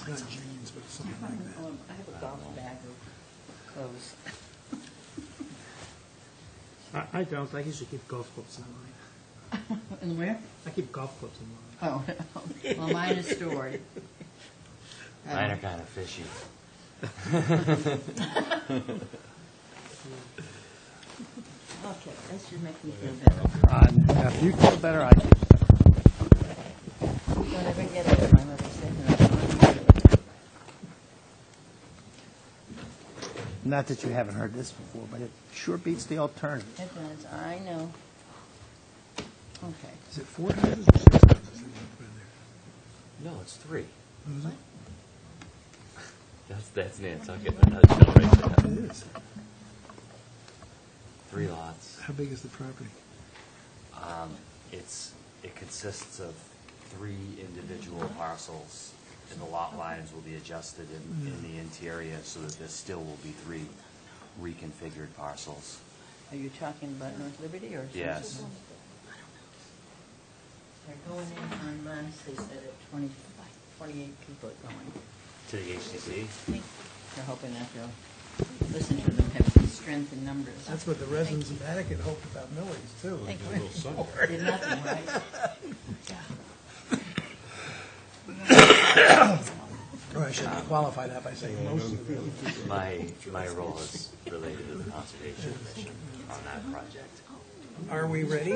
It's not jeans, but something like that. I have a golf bag of clothes. I don't. I usually keep golf clubs in mine. And where? I keep golf clubs in mine. Oh, well, mine is stored. Mine are kind of fishy. Okay, that should make me feel better. If you feel better, I feel better. Whenever I get it, my mother said, and Not that you haven't heard this before, but it sure beats the alternative. it does, I know. Okay. Is it 4 houses or 6 houses that you put in there? No, it's 3. What is it? That's Nantucket. They're not show right there. It is. 3 lots. How big is the property? It consists of 3 individual parcels, and the lot lines will be adjusted in the interior so that there still will be 3 reconfigured parcels. Are you talking about North Liberty or? Yes. They're going in on months, they said at 28 people are going. To the HTC? They're hoping that they'll listen to them, have some strength in numbers. That's what the residents of Nantucket hoped about Millie's, too. Thank you. Did nothing, right? Or I should qualify that by saying most of them. My role is related to the Conservation Commission on that project. Are we ready?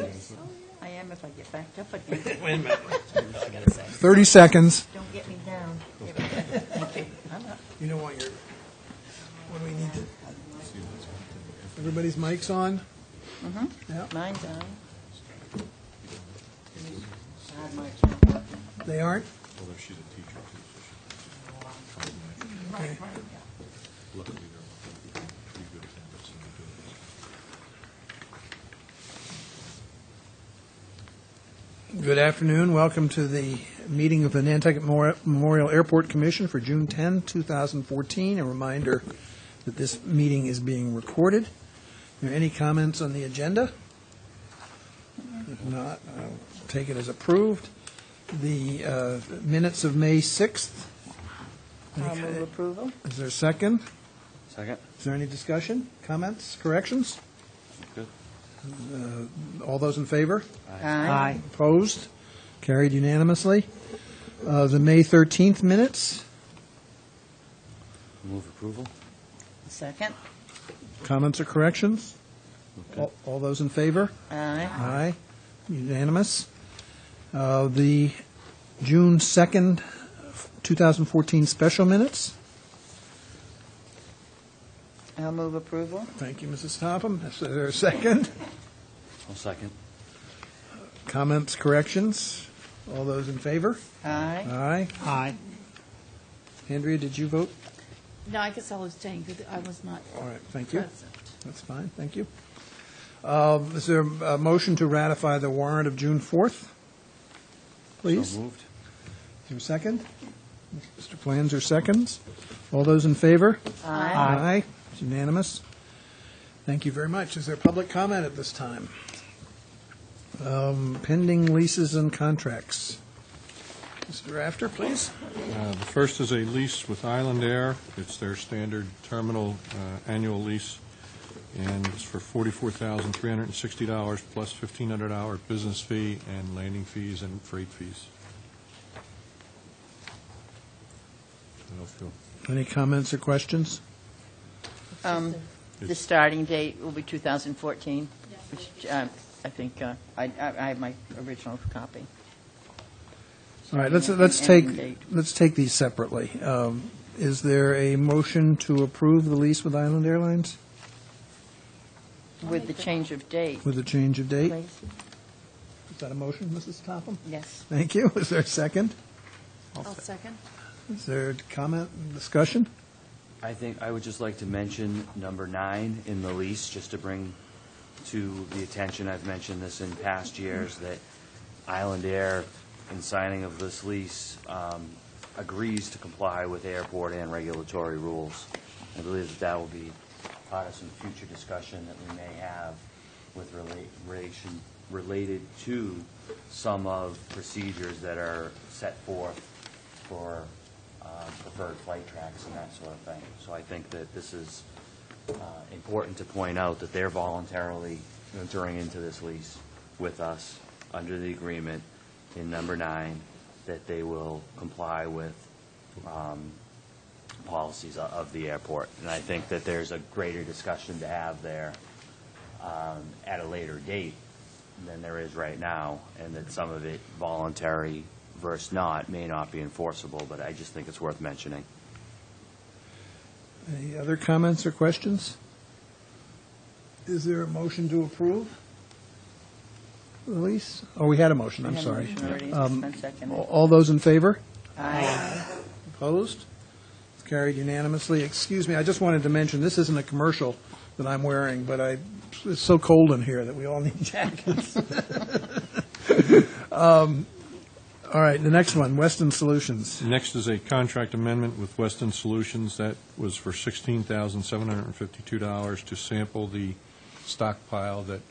I am if I get backed up again. Wait a minute. I gotta say, 30 seconds. don't get me down. Thank you. I'm up. You know what what do we need to? Everybody's mics on? Yeah. Mine's on. God, Mark's not. They aren't? Although she's a teacher too, so she Okay. luckily they're pretty good habits in doing this. Good afternoon. Welcome to the meeting of the Nantucket Memorial Airport Commission for June 10, 2014. A reminder that this meeting is being recorded. Are there any comments on the agenda? If not, I'll take it as approved. The minutes of May 6th. I'll move approval. Is there a second? Second? Is there any discussion, comments, corrections? Good. All those in favor? Aye. Opposed? Carried unanimously. The May 13th minutes, Move approval? Second. comments or corrections? All those in favor? Aye. Aye. Unanimous. The June 2nd, 2014 special minutes. I'll move approval. Thank you, Mrs. Topham. Is there a second? I'll second. Comments, corrections? All those in favor? Aye. Aye. Aye. Andrea, did you vote? No, I guess I'll abstain because I was not All right, thank you. present. That's fine, thank you. Is there a motion to ratify the warrant of June 4th? Please? So moved? Is there a second? Mr. Flanzer seconds. All those in favor? Aye. Aye. It's unanimous. Thank you very much. Is there public comment at this time? Pending leases and contracts. Mr. Rafter, please. The first is a lease with Island Air. It's their standard terminal annual lease, and it's for $44,360 plus $1,500 business fee and landing fees and freight fees. I don't know if you'll- Any comments or questions? The starting date will be 2014, which I think I have my original copy. All right, let's Ending date. take these separately. Is there a motion to approve the lease with Island Airlines With the change of date, with a change of date? please. Is that a motion, Mrs. Topham? Yes. Thank you. Is there a second? I'll second. Is there comment, discussion? I think I would just like to mention number 9 in the lease, just to bring to the attention, I've mentioned this in past years, that Island Air, in signing of this lease, agrees to comply with airport and regulatory rules. I believe that will be part of some future discussion that we may have with related to some of procedures that are set forth for preferred flight tracks and that sort of thing. So I think that this is important to point out that they're voluntarily entering into this lease with us under the agreement in number 9, that they will comply with policies of the airport. And I think that there's a greater discussion to have there at a later date than there is right now, and that some of it, voluntary versus not, may not be enforceable, but I just think it's worth mentioning. Any other comments or questions? Is there a motion to approve the lease? Oh, we had a motion, I'm We had a sorry. motion already. Um, One second. All those in favor? Aye. Opposed? It's carried unanimously. Excuse me, I just wanted to mention, this isn't a commercial that I'm wearing, but it's so cold in here that we all need jackets. All right, the next one, Weston Solutions. Next is a contract amendment with Weston Solutions. That was for $16,752 to sample the stockpile that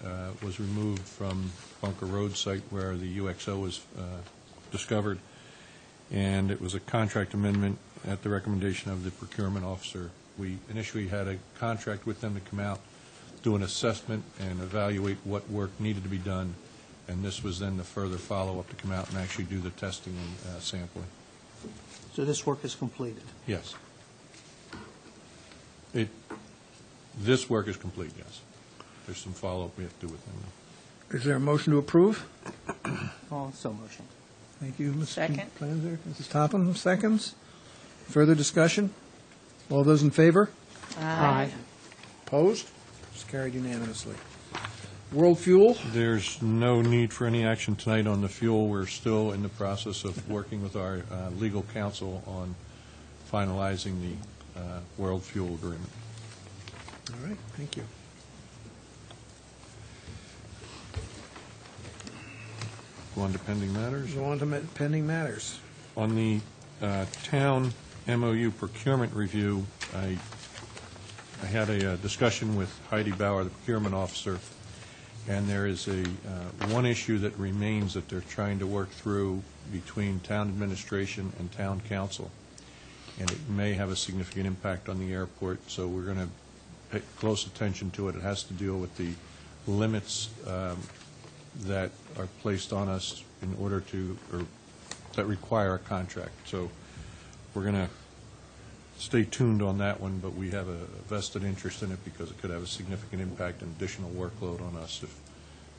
was removed from Bunker Road site where the UXO was discovered. And it was a contract amendment at the recommendation of the procurement officer. We initially had a contract with them to come out, do an assessment, and evaluate what work needed to be done. And this was then the further follow-up to come out and actually do the testing and sampling. So this work is completed. Yes. This work is complete, yes. There's some follow-up we have to do with them. Is there a motion to approve? Oh, so motion. Thank you, Mr. Second. Planzer. Mrs. Topham, seconds. Further discussion? All those in favor? Aye. Opposed? It's carried unanimously. World Fuel? There's no need for any action tonight on the fuel. We're still in the process of working with our legal counsel on finalizing the World Fuel agreement. All right, thank you. Go on to pending matters. Go on to pending matters. On the town MOU procurement review, I had a discussion with Heidi Bauer, the procurement officer, and there is one issue that remains that they're trying to work through between town administration and town council, and it may have a significant impact on the airport, so we're going to pay close attention to it. It has to deal with the limits that are placed on us in order to, or that require a contract. So we're going to stay tuned on that one, but we have a vested interest in it because it could have a significant impact and additional workload on us if,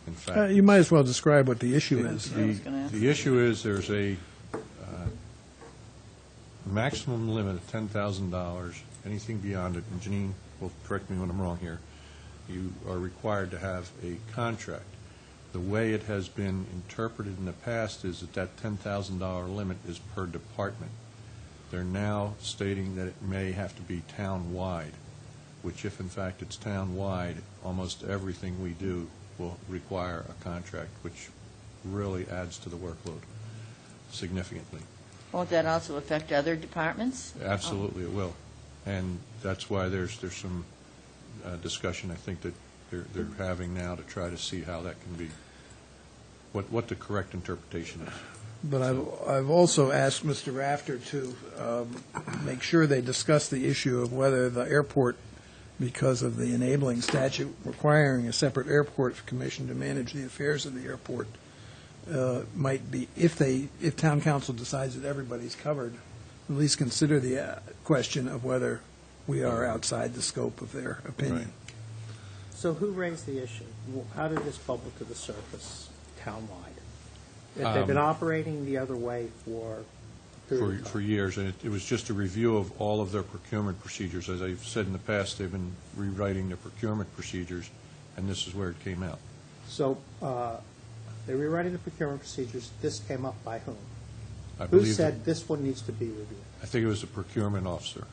in fact. You might as well describe what the issue is. I was gonna ask. The issue is there's a maximum limit of $10,000. Anything beyond it, and Janine will correct me when I'm wrong here, you are required to have a contract. The way it has been interpreted in the past is that that $10,000 limit is per department. They're now stating that it may have to be town-wide, which if in fact it's town-wide, almost everything we do will require a contract, which really adds to the workload significantly. Won't that also affect other departments? Absolutely, it will. And that's why there's some discussion, I think, that they're having now to try to see how that can be, what the correct interpretation is. But I've also asked Mr. Rafter to make sure they discuss the issue of whether the airport, because of the enabling statute requiring a separate airport commission to manage the affairs of the airport, might be, if town council decides that everybody's covered, at least consider the question of whether we are outside the scope of their opinion. Right. So who raised the issue? How did this bubble to the surface townwide? If they've been operating the other way for a period of time. For years, and it was just a review of all of their procurement procedures. As I've said in the past, they've been rewriting their procurement procedures, and this is where it came out. So they're rewriting the procurement procedures. This came up by whom? I Who believe said this one needs to be reviewed? I think it was the procurement officer,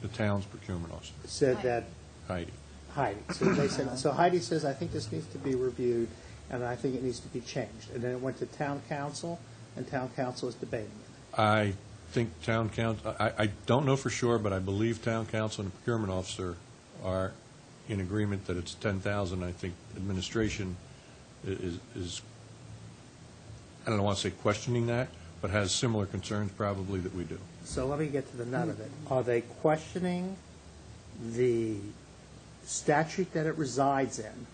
the town's procurement officer, Said that Heidi. Heidi. So they said, so Heidi says, I think this needs to be reviewed, and I think it needs to be changed. And then it went to town council, and town council is debating it. I think town council, I don't know for sure, but I believe town council and the procurement officer are in agreement that it's 10,000. I think administration is, I don't want to say questioning that, but has similar concerns probably that we do. So let me get to the nut of it. Are they questioning the statute that it resides in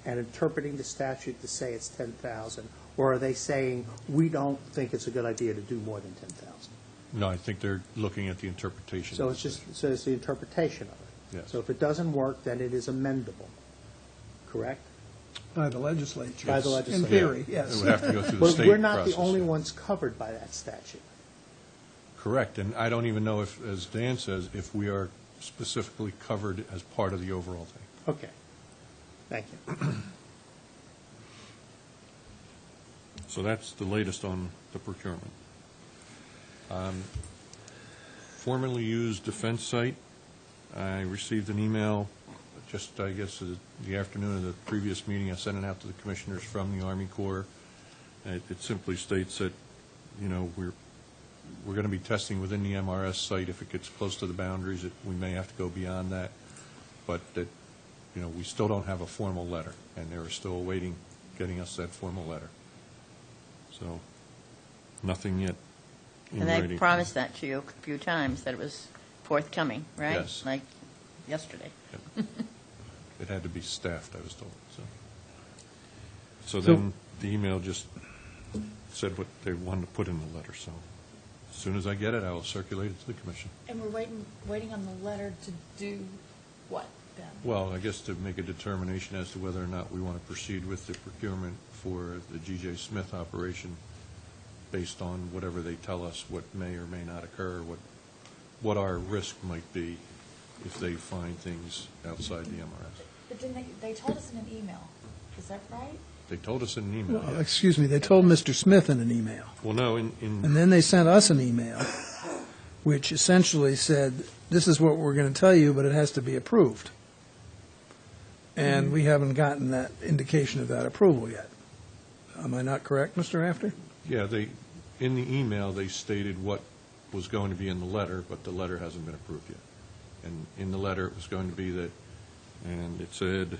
and interpreting the statute to say it's 10,000? Or are they saying, we don't think it's a good idea to do more than 10,000? No, I think they're looking at the interpretation. So of it's the just, statute. so it's the interpretation of it? Yes. So if it doesn't work, then it is amendable, correct? By the legislature. By the legislature. In theory, It yes. would have to go through the But state we're not the process, only yeah. ones covered by that statute. Correct, and I don't even know if, as Dan says, if we are specifically covered as part of the overall thing. Okay. Thank you. So that's the latest on the procurement. Formerly used defense site, I received an email just, I guess, the afternoon of the previous meeting. I sent it out to the commissioners from the Army Corps. It simply states that, you know, we're going to be testing within the MRS site. If it gets close to the boundaries, we may have to go beyond that. But that, you know, we still don't have a formal letter, and they're still awaiting getting us that formal letter. So, nothing yet in And writing. they promised that to you a few times, that it was forthcoming, right? Yes. Like yesterday. Yep. It had to be staffed, I was told, so then the email just said what they wanted to put in the letter, so as soon as I get it, I will circulate it to the commission. And we're waiting on the letter to do what then? Well, I guess to make a determination as to whether or not we want to proceed with the procurement for the G.J. Smith operation based on whatever they tell us, what may or may not occur, what our risk might be if they find things outside the MRS. But didn't they told us in an email, is that right? They told us in an email. Well, yes. excuse me, they told Mr. Smith in an email. Well, no, And then they sent us an email, which essentially said, this is what we're going to tell you, but it has to be approved. And we haven't gotten that indication of that approval yet. Am I not correct, Mr. Rafter? yeah, in the email, they stated what was going to be in the letter, but the letter hasn't been approved yet. And in the letter, it was going to be that, and it said,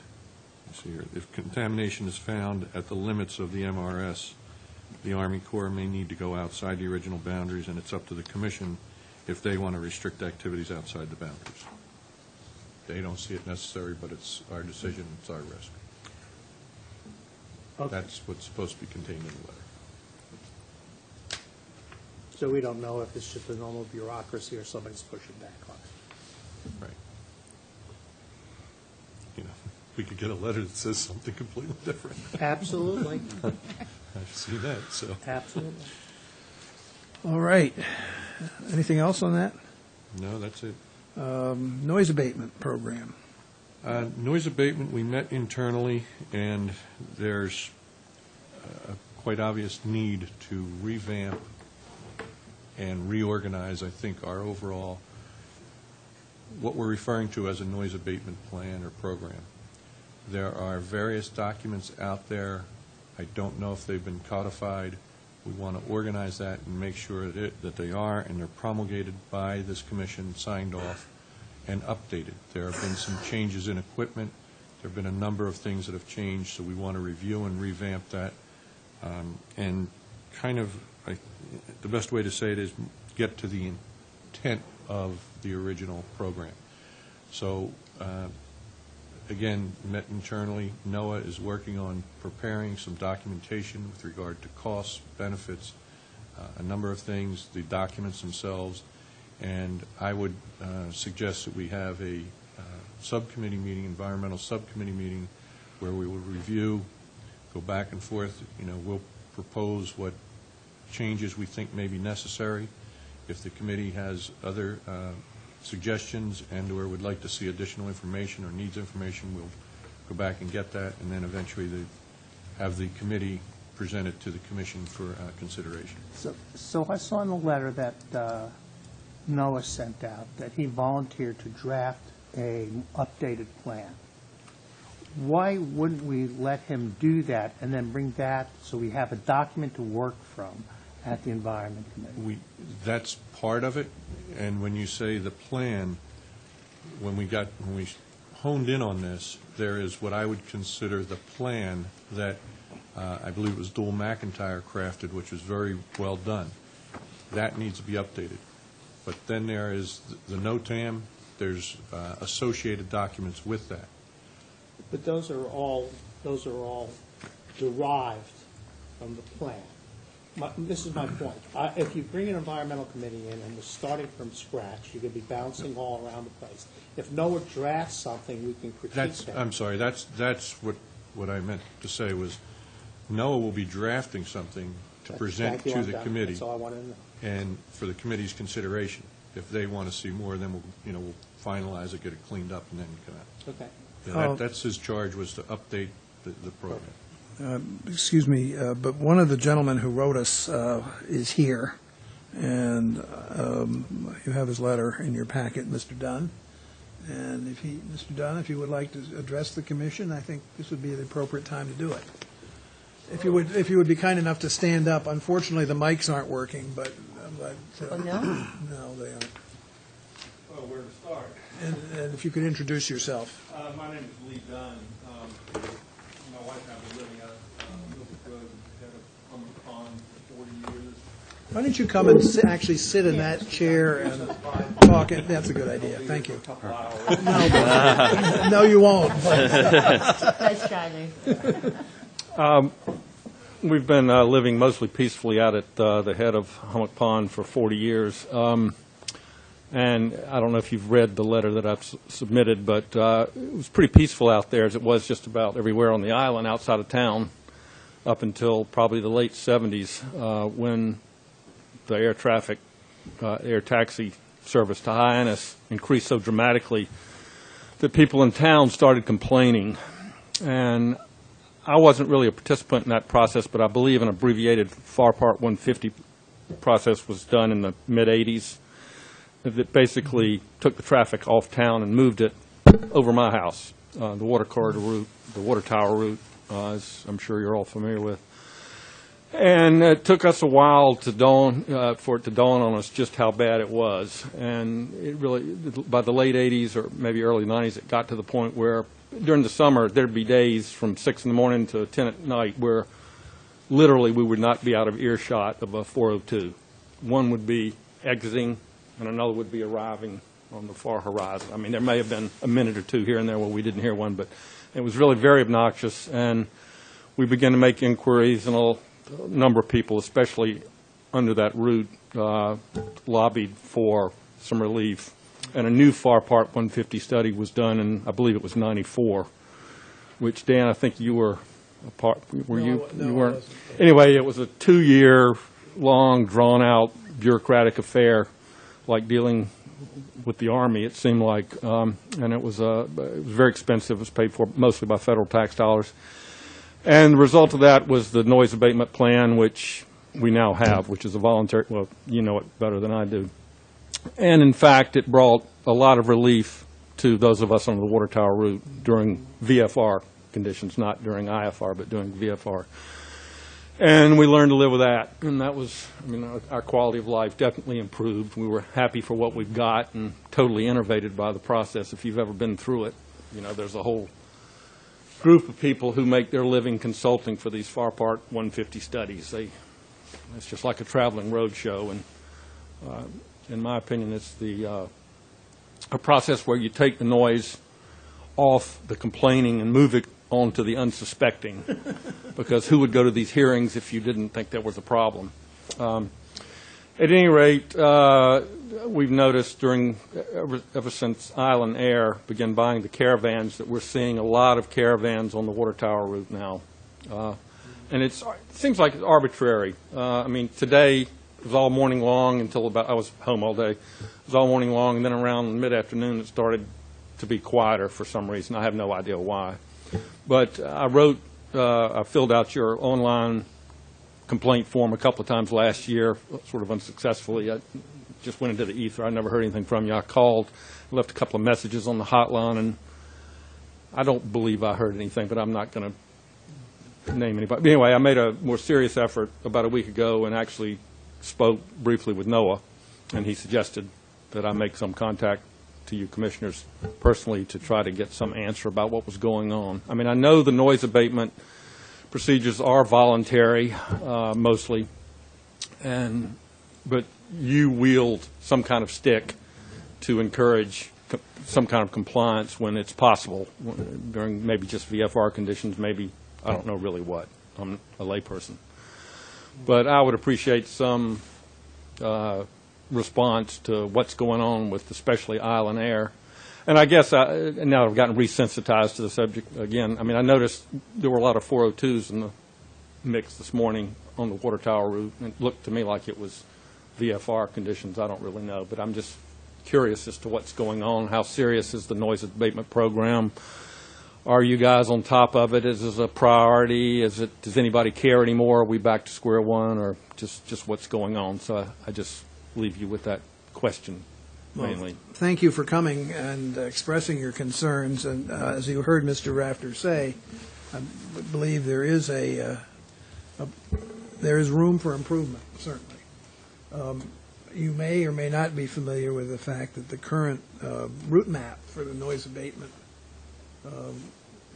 let's see here, if contamination is found at the limits of the MRS, the Army Corps may need to go outside the original boundaries, and it's up to the commission if they want to restrict activities outside the boundaries. They don't see it necessary, but it's our decision, it's our risk. Okay. That's what's supposed to be contained in the letter. So we don't know if it's just a normal bureaucracy or somebody's pushing back on it. Right. You know, we could get a letter that says something completely different. Absolutely. I see that, so. Absolutely. All right. Anything else on that? No, that's it. Noise abatement program. Noise abatement, we met internally, and there's a quite obvious need to revamp and reorganize, I think, our overall, what we're referring to as a noise abatement plan or program. There are various documents out there. I don't know if they've been codified. We want to organize that and make sure that they are, and they're promulgated by this commission, signed off, and updated. There have been some changes in equipment. There have been a number of things that have changed, so we want to review and revamp that. And kind of, the best way to say it is get to the intent of the original program. So, again, met internally. NOAA is working on preparing some documentation with regard to costs, benefits, a number of things, the documents themselves. And I would suggest that we have a subcommittee meeting, environmental subcommittee meeting, where we will review, go back and forth. You know, we'll propose what changes we think may be necessary. If the committee has other suggestions and/or would like to see additional information or needs information, we'll go back and get that, and then eventually have the committee present it to the commission for consideration. So I saw in the letter that Noah sent out that he volunteered to draft a updated plan. Why wouldn't we let him do that and then bring that so we have a document to work from at the Environment Committee? That's part of it, and when you say the plan, when we honed in on this, there is what I would consider the plan that I believe it was Dual McIntyre crafted, which was very well done. That needs to be updated. But then there is the NOTAM, there's associated documents with that. But those are all derived from the plan. This is my point. If you bring an environmental committee in and we're starting from scratch, you're going to be bouncing all around the place. If NOAA drafts something, we can critique that. I'm sorry, that's what I meant to say was NOAA will be drafting something to present to the committee. That's all I wanted to know. And for the committee's consideration. If they want to see more, then we'll finalize it, get it cleaned up, and then come out. Okay. Yeah, that's his charge, was to update the program. Excuse me, but one of the gentlemen who wrote us is here, and you have his letter in your packet, Mr. Dunn. And Mr. Dunn, if you would like to address the commission, I think this would be the appropriate time to do it. If you would be kind enough to stand up. Unfortunately, the mics aren't working, but Oh, no? no, they aren't. Oh, where to start? And if you could introduce yourself. My name is Lee Dunn. My wife and I have been living out of Milford Road, head of Hummer Pond for 40 years. Why don't you come and actually sit in that chair and talk? That's a good idea. Thank you. No, you won't. Nice try, Lee. We've been living mostly peacefully out at the head of Hummock Pond for 40 years. And I don't know if you've read the letter that I've submitted, but it was pretty peaceful out there, as it was just about everywhere on the island outside of town up until probably the late 70s when the air taxi service to Hyannis increased so dramatically that people in town started complaining. And I wasn't really a participant in that process, but I believe an abbreviated FAR Part 150 process was done in the mid-'80s that basically took the traffic off town and moved it over my house, the water corridor route, the water tower route, as I'm sure you're all familiar with. And it took us a while for it to dawn on us just how bad it was. And it really, by the late 80s or maybe early 90s, it got to the point where during the summer there'd be days from 6 in the morning to 10 at night where literally we would not be out of earshot of a 402. One would be exiting and another would be arriving on the far horizon. I mean, there may have been a minute or two here and there where we didn't hear one, but it was really very obnoxious. And we began to make inquiries, and a number of people, especially under that route, lobbied for some relief. And a new FAR Part 150 study was done, and I believe it was '94, which, Dan, I think you were a part. Were you? No, you I weren't. wasn't. Anyway, it was a 2-year long, drawn-out bureaucratic affair, like dealing with the Army, it seemed like, and it was very expensive. It was paid for mostly by federal tax dollars. And the result of that was the noise abatement plan, which we now have, which is a voluntary, well, you know it better than I do. And in fact, it brought a lot of relief to those of us on the water tower route during VFR conditions, not during IFR, but during VFR. And we learned to live with that, and that was, I mean, our quality of life definitely improved. We were happy for what we've got and totally innervated by the process. If you've ever been through it, you know, there's a whole group of people who make their living consulting for these FAR Part 150 studies. It's just like a traveling road show, and in my opinion, it's a process where you take the noise off the complaining and move it onto the unsuspecting, because who would go to these hearings if you didn't think there was a problem? At any rate, we've noticed ever since Island Air began buying the caravans that we're seeing a lot of caravans on the water tower route now. And it seems like it's arbitrary. I mean, today it was all morning long until I was home all day. It was all morning long, and then around mid-afternoon it started to be quieter for some reason. I have no idea why. But I filled out your online complaint form a couple of times last year, sort of unsuccessfully. I just went into the ether. I never heard anything from you. I called, left a couple of messages on the hotline, and I don't believe I heard anything, but I'm not going to name anybody. But anyway, I made a more serious effort about a week ago and actually spoke briefly with Noah, and he suggested that I make some contact to you commissioners personally to try to get some answer about what was going on. I mean, I know the noise abatement procedures are voluntary, mostly, but you wield some kind of stick to encourage some kind of compliance when it's possible, during maybe just VFR conditions, maybe, I don't know really what. I'm a layperson. But I would appreciate some response to what's going on with especially Island Air. And I guess now I've gotten resensitized to the subject again. I mean, I noticed there were a lot of 402s in the mix this morning on the water tower route. It looked to me like it was VFR conditions. I don't really know, but I'm just curious as to what's going on. How serious is the noise abatement program? Are you guys on top of it? Is this a priority? Does anybody care anymore? Are we back to square one, or just what's going on? So I just leave you with that question mainly. Well, thank you for coming and expressing your concerns. And as you heard Mr. Rafter say, I believe there is there is room for improvement, certainly. You may or may not be familiar with the fact that the current route map for the noise abatement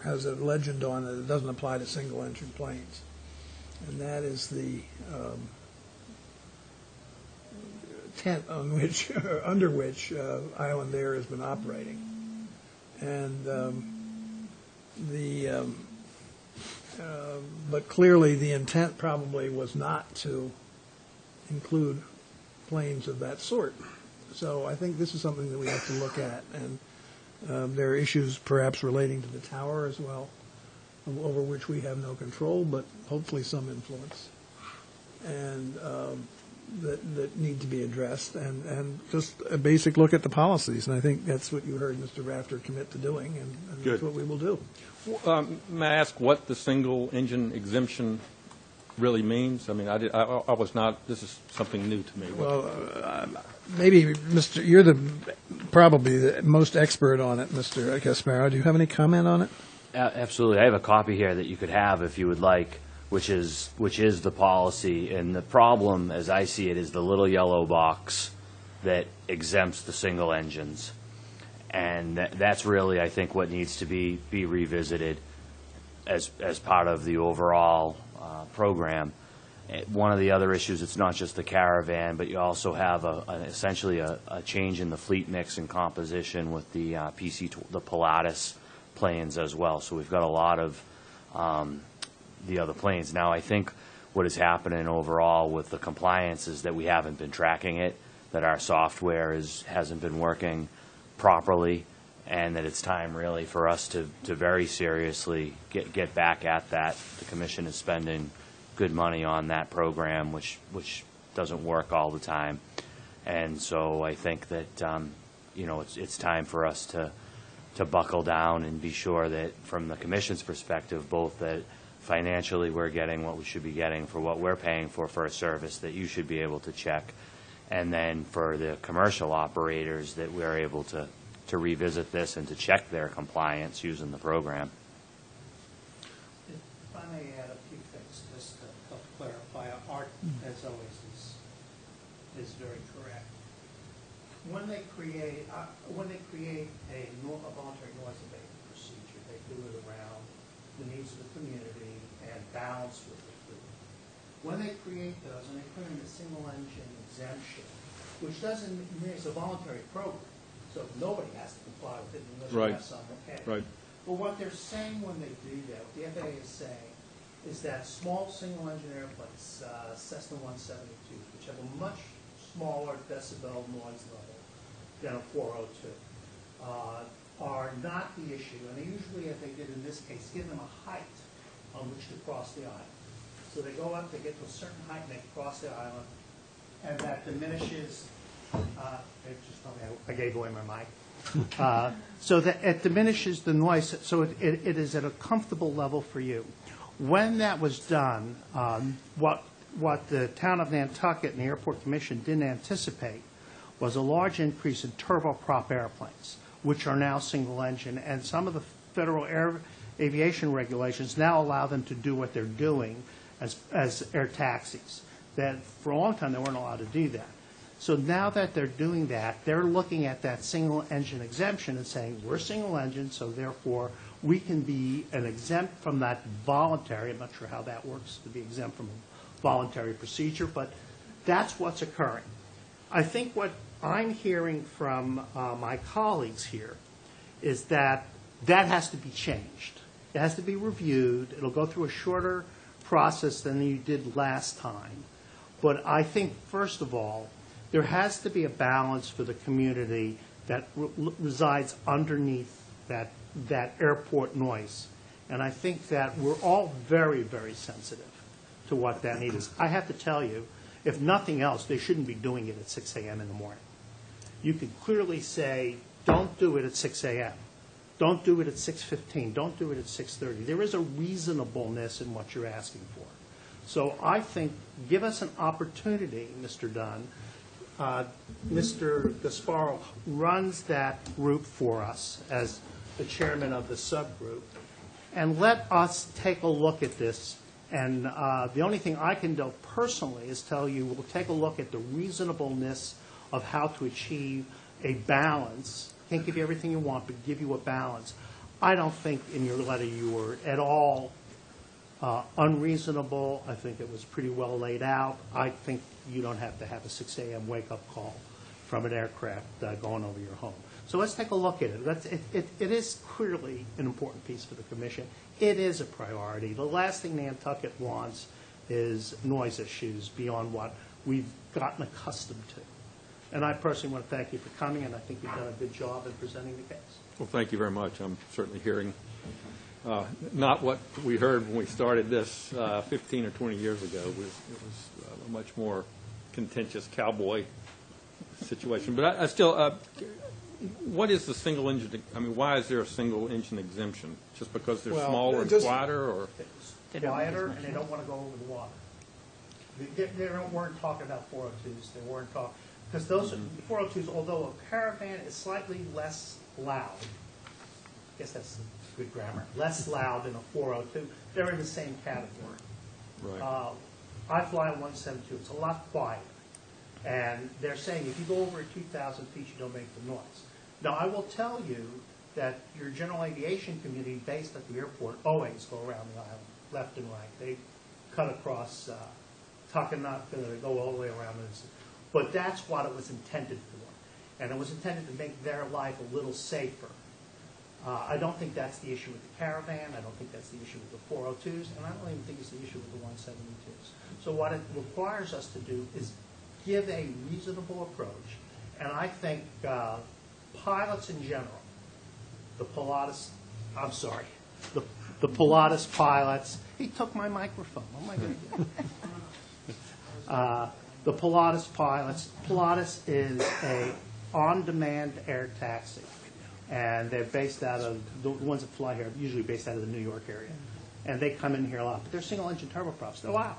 has a legend on it that doesn't apply to single-engine planes, and that is the tent on which, under which Island Air has been operating, and but clearly the intent probably was not to include planes of that sort. So I think this is something that we have to look at, and there are issues perhaps relating to the tower as well, over which we have no control, but hopefully some influence, and that need to be addressed, and just a basic look at the policies. And I think that's what you heard Mr. Rafter commit to doing, and that's what we will do. May I ask what the single-engine exemption really means? I mean, I was not, this is something new to me. Well, maybe, you're probably the most expert on it, Mr. Casparo. Do you have any comment on it? Absolutely. I have a copy here that you could have if you would like, which is the policy. And the problem, as I see it, is the little yellow box that exempts the single engines. And that's really, I think, what needs to be revisited as part of the overall program. One of the other issues, it's not just the Caravan, but you also have essentially a change in the fleet mix and composition with the the Pilatus planes as well. So we've got a lot of the other planes. Now, I think what is happening overall with the compliance is that we haven't been tracking it, that our software hasn't been working properly, and that it's time really for us to very seriously get back at that. The Commission is spending good money on that program, which doesn't work all the time, and so I think that it's time for us to buckle down and be sure that from the Commission's perspective, both that financially we're getting what we should be getting for what we're paying for a service that you should be able to check, and then for the commercial operators that we're able to revisit this and to check their compliance using the program. If I may add a few things just to help clarify, Art, as always, is very correct. When they create a voluntary noise abatement procedure, they do it around the needs of the community and balance with the fleet. When they create those and they put in a single engine exemption, which doesn't mean it's a voluntary program, so nobody has to comply with it unless you have someone pay. Right. But what they're saying when they do that, what the FAA is saying, is that small single-engine airplanes, Cessna 172s, which have a much smaller decibel noise level than a 402, are not the issue. And they usually, as they did in this case, give them a height on which to cross the island. So they go up, they get to a certain height, and they cross the island, and that diminishes. I gave away my mic. So that it diminishes the noise, so it is at a comfortable level for you. When that was done, what the town of Nantucket and the Airport Commission didn't anticipate was a large increase in turboprop airplanes, which are now single engine, and some of the federal aviation regulations now allow them to do what they're doing as air taxis. That for a long time they weren't allowed to do that. So now that they're doing that, they're looking at that single engine exemption and saying, we're single engine, so therefore we can be an exempt from that voluntary, I'm not sure how that works, to be exempt from a voluntary procedure, but that's what's occurring. I think what I'm hearing from my colleagues here is that that has to be changed. It has to be reviewed. It'll go through a shorter process than you did last time. But I think, first of all, there has to be a balance for the community that resides underneath that airport noise. And I think that we're all very, very sensitive to what that need is. I have to tell you, if nothing else, they shouldn't be doing it at 6 a.m. in the morning. You could clearly say, don't do it at 6 a.m. Don't do it at 6:15. Don't do it at 6:30. There is a reasonableness in what you're asking for. So I think, give us an opportunity, Mr. Dunn. Mr. Gasparo runs that group for us as the chairman of the subgroup. And let us take a look at this. And the only thing I can do personally is tell you, we'll take a look at the reasonableness of how to achieve a balance. Can't give you everything you want, but give you a balance. I don't think in your letter you were at all unreasonable. I think it was pretty well laid out. I think you don't have to have a 6 a.m. wake-up call from an aircraft going over your home. So let's take a look at it. It is clearly an important piece for the commission. It is a priority. The last thing Nantucket wants is noise issues beyond what we've gotten accustomed to. And I personally want to thank you for coming, and I think you've done a good job in presenting the case. Well, thank you very much. I'm certainly hearing not what we heard when we started this 15 or 20 years ago. It was a much more contentious cowboy situation. But I still, what is the single engine? I mean, why is there a single engine exemption? Just because they're smaller and quieter, or It's quieter, and they don't want to go over the water. They weren't talking about 402s. They weren't talking, because those 402s, although a Caravan is slightly less loud, I guess that's good grammar, less loud than a 402, they're in the same category. right? I fly a 172. It's a lot quieter. And they're saying if you go over 2,000 feet, you don't make the noise. Now, I will tell you that your general aviation community based at the airport always go around the island, left and right. They cut across Tuckanut, they go all the way around. But that's what it was intended for. And it was intended to make their life a little safer. I don't think that's the issue with the Caravan. I don't think that's the issue with the 402s. And I don't even think it's the issue with the 172s. So what it requires us to do is give a reasonable approach. And I think pilots in general, the Pilatus pilots, he took my microphone. Oh, my goodness. The Pilatus pilots, Pilatus is a on-demand air taxi. And they're based out of, the ones that fly here are usually based out of the New York area. And they come in here a lot. But they're single-engine turboprops. They're loud.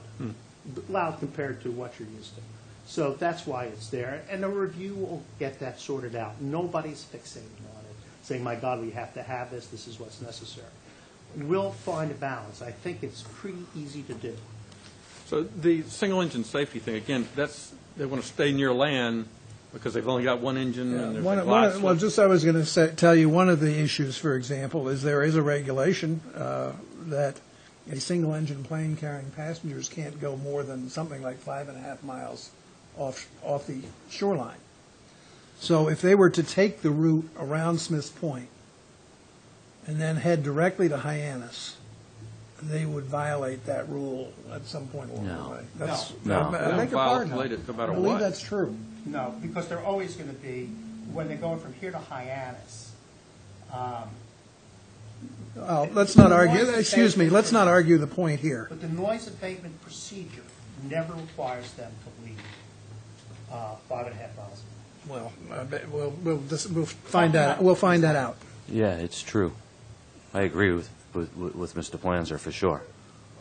Loud compared to what you're used to. So that's why it's there. And the review will get that sorted out. Nobody's fixating on it, saying, my God, we have to have this. This is what's necessary. We'll find a balance. I think it's pretty easy to do. So the single-engine safety thing, again, they want to stay near land because they've only got one engine and there's a glass. Well, just I was going to tell you, one of the issues, for example, is there is a regulation that a single-engine plane carrying passengers can't go more than something like 5.5 miles off the shoreline. So if they were to take the route around Smith's Point and then head directly to Hyannis, they would violate that rule at some point along the way. No. I beg your pardon. Violate it no matter I believe what. that's true. No, because they're always going to be, when they're going from here to Hyannis, Let's not argue, excuse me, let's not argue the point here. but the noise abatement procedure never requires them to leave 5.5 miles. Well, I bet we'll find that, we'll find that out. Yeah, it's true. I agree with Mr. Planzer for sure.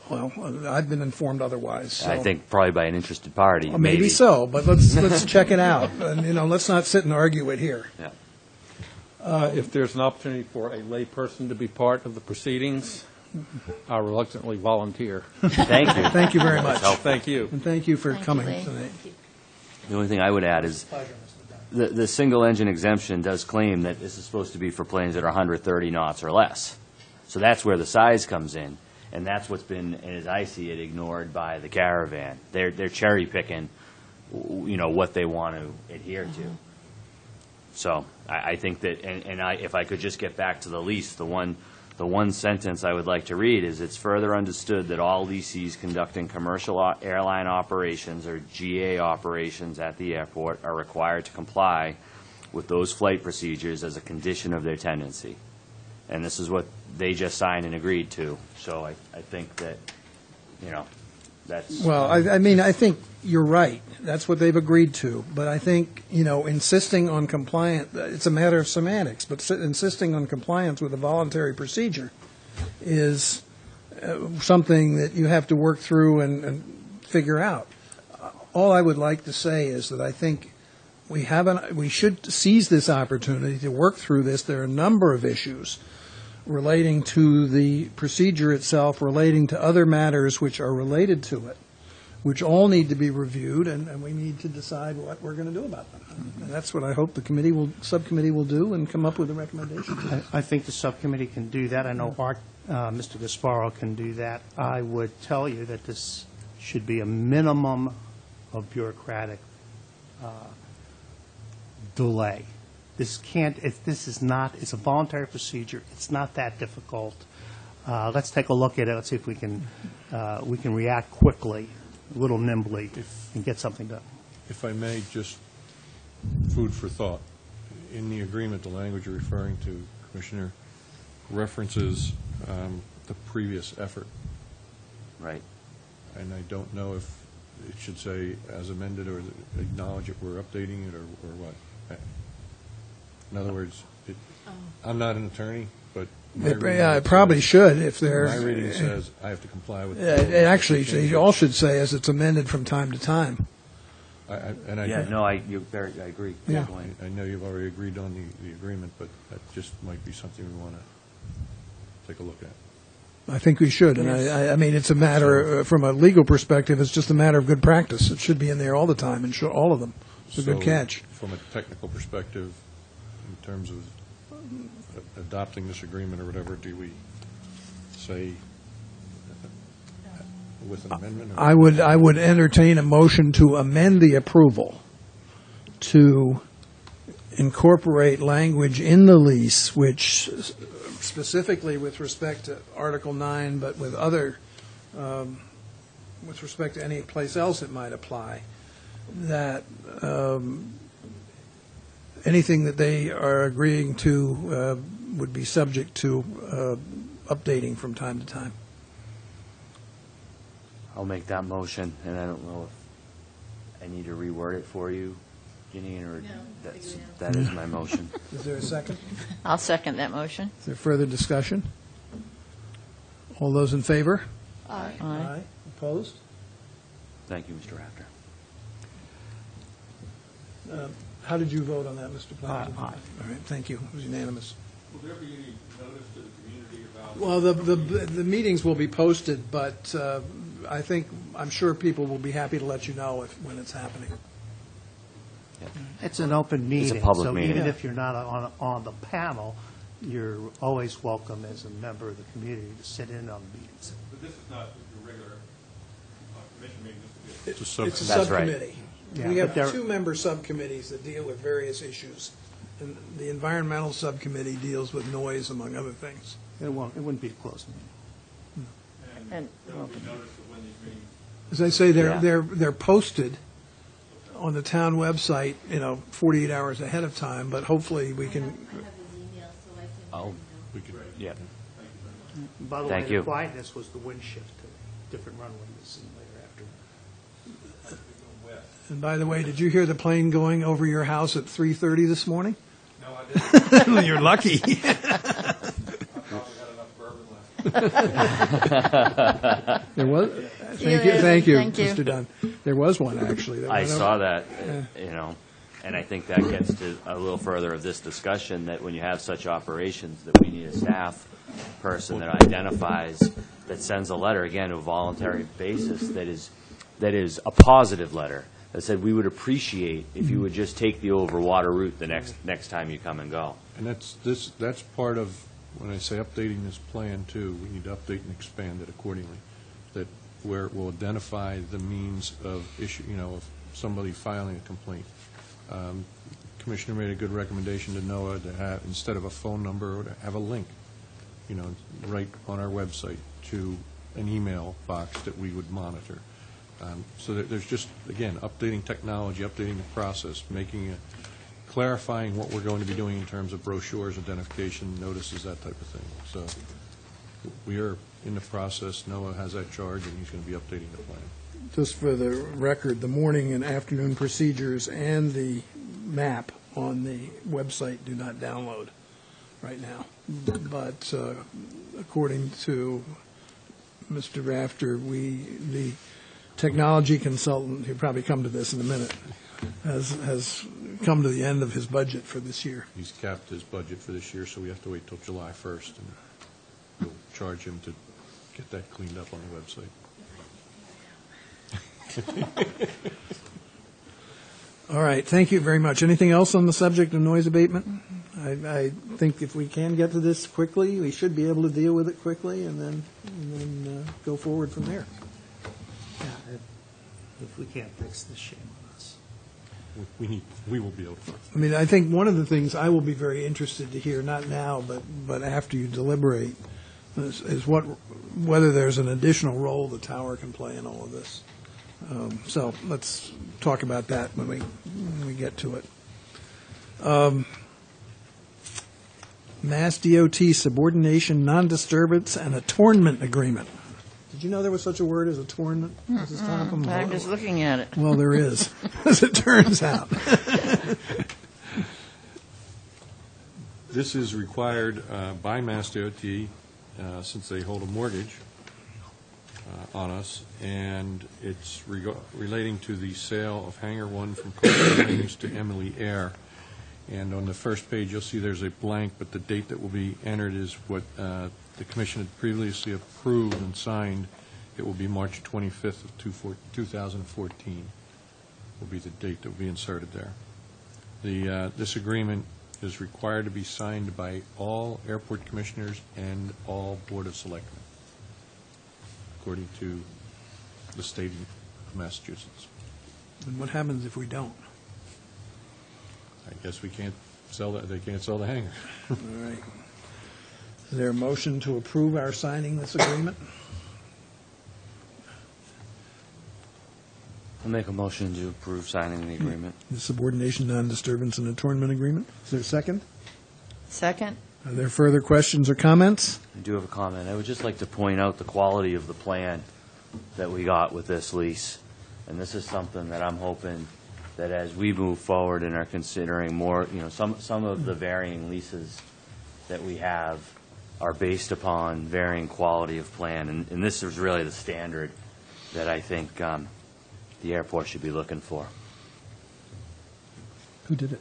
Well, I've been informed otherwise, so. I think probably by an interested party. Well, maybe so, but let's check it out. And, let's not sit and argue it here. Yeah. If there's an opportunity for a layperson to be part of the proceedings, I reluctantly volunteer. Thank you. Thank you very much. Thank you. And thank you for Thank you, coming Lee. tonight. The only thing I would add is Pleasure, Mr. Dunn. the single-engine exemption does claim that this is supposed to be for planes that are 130 knots or less. So that's where the size comes in, and that's what's been, as I see it, ignored by the caravan. They're cherry picking, what they want to adhere to. So I think that, if I could just get back to the lease, the one sentence I would like to read is, it's further understood that all lessees conducting commercial airline operations or GA operations at the airport are required to comply with those flight procedures as a condition of their tenancy. And this is what they just signed and agreed to. So I think that, that's... Well, I mean, I think you're right. That's what they've agreed to. But I think, insisting on compliance, it's a matter of semantics, but insisting on compliance with a voluntary procedure is something that you have to work through and figure out. All I would like to say is that I think we should seize this opportunity to work through this. There are a number of issues relating to the procedure itself, relating to other matters which are related to it, which all need to be reviewed, and we need to decide what we're going to do about them. And that's what I hope the subcommittee will do, and come up with a recommendation. I think the subcommittee can do that. I know Mr. Gasparo can do that. I would tell you that this should be a minimum of bureaucratic delay. This it's a voluntary procedure. It's not that difficult. Let's take a look at it. Let's see if we can react quickly, a little nimbly, and get something done. If I may, just food for thought. In the agreement, the language you're referring to, Commissioner, references the previous effort. Right. And I don't know if it should say as amended or acknowledge it, we're updating it, or what. In other words, I'm not an attorney, but It probably should, if they're... my reading says I have to comply with... It actually, they all should say as it's amended from time to time. I agree. Yeah. I know you've already agreed on the agreement, but that just might be something we want to take a look at. I think we should, and I mean, it's a matter, from a legal perspective, it's just a matter of good practice. It should be in there all the time, and show all of them. It's a good So, catch. From a technical perspective, in terms of adopting this agreement or whatever, do we say with an amendment? Or? I would entertain a motion to amend the approval to incorporate language in the lease, which specifically with respect to Article 9, but with other, with respect to any place else it might apply, that anything that they are agreeing to would be subject to updating from time to time. I'll make that motion, and I don't know if I need to reword it for you, Ginny, or that is my motion. Is there a second? I'll second that motion. Is there further discussion? All those in favor? Aye. Opposed? Thank you, Mr. Rafter. How did you vote on that, Mr. Platt? Aye. All right, thank you. It was unanimous. Will there be any notice to the community about... Well, the meetings will be posted, but I'm sure people will be happy to let you know when it's happening. It's an open meeting. public so meeting. even if you're not on the panel, you're always welcome as a member of the community to sit in on meetings. But this is not your regular commission meeting. It's a It's a That's right. subcommittee. Yeah, We but have there- two-member subcommittees that deal with various issues. And the environmental subcommittee deals with noise, among other things. It wouldn't be a closed meeting. And As I say, Yeah. they're posted on the town website, 48 hours ahead of time, but hopefully we can, I have his email, so I can. Oh. We could, Yeah. By the Thank way, you. the quietness was the wind shift to different runways and later after. and by the way, did you hear the plane going over your house at 3:30 this morning? no, I didn't. You're lucky. I probably had enough bourbon last. There was, Yeah, thank you, thank you. Mr. Dunn. There was one, actually. I saw that, and I think that gets to a little further of this discussion, that when you have such operations, that we need a staff person that identifies, that sends a letter, again, to a voluntary basis, that is a positive letter, that said, we would appreciate if you would just take the overwater route the next time you come and go. And that's part of when I say updating this plan too, we need to update and expand it accordingly, that where it will identify the means of issue, of somebody filing a complaint. Commissioner made a good recommendation to NOAA to have, instead of a phone number, or to have a link, right on our website to an email box that we would monitor. So that there's just, again, updating technology, updating the process, clarifying what we're going to be doing in terms of brochures, identification, notices, that type of thing. So we are in the process. NOAA has that charge, and he's going to be updating the plan. Just for the record, the morning and afternoon procedures and the map on the website do not download right now. But according to Mr. Rafter, the technology consultant, he'll probably come to this in a minute, has come to the end of his budget for this year. He's capped his budget for this year, so we have to wait till July 1st, and we'll charge him to get that cleaned up on the website. All right, thank you very much. Anything else on the subject of noise abatement? I think if we can get to this quickly, we should be able to deal with it quickly and then go forward from there. Yeah, if we can't fix this, shame on us. We will be able to. I mean, I think one of the things I will be very interested to hear, not now, but after you deliberate, is whether there's an additional role the tower can play in all of this. So let's talk about that when we get to it. Mass DOT subordination, non-disturbance, and attornment agreement. Did you know there was such a word as attornment, Mrs. Topham? I'm just looking at it. Well, there is, as it turns out. This is required by Mass DOT since they hold a mortgage on us, and it's relating to the sale of Hangar 1 from Coastal Wings to Emily Air. And on the first page, you'll see there's a blank, but the date that will be entered is what the Commission had previously approved and signed. It will be March 25th of 2014 will be the date that will be inserted there. This agreement is required to be signed by all airport commissioners and all Board of Selectmen, according to the state of Massachusetts. And what happens if we don't? I guess we can't sell that. They can't sell the hangar. All right. Is there a motion to approve our signing this agreement? I'll make a motion to approve signing the agreement. The subordination, non-disturbance, and attornment agreement. Is there a second? Second? Are there further questions or comments? I do have a comment. I would just like to point out the quality of the plan that we got with this lease. And this is something that I'm hoping that as we move forward and are considering more, some of the varying leases that we have are based upon varying quality of plan. And this is really the standard that I think the airport should be looking for. Who did it?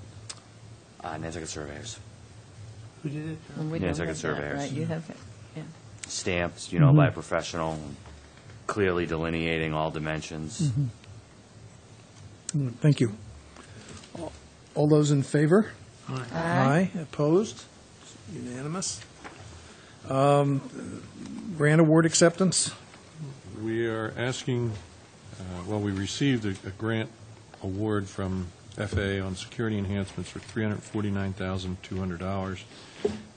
Nantucket Surveyors. Who did it? And we don't Nantucket have that, surveyors. right? You have it, yeah. Stamped, by a professional, clearly delineating all dimensions. Thank you. All those in favor? Aye. Aye. Opposed? Unanimous. Grant award acceptance? We are asking, we received a grant award from FAA on security enhancements for $349,200,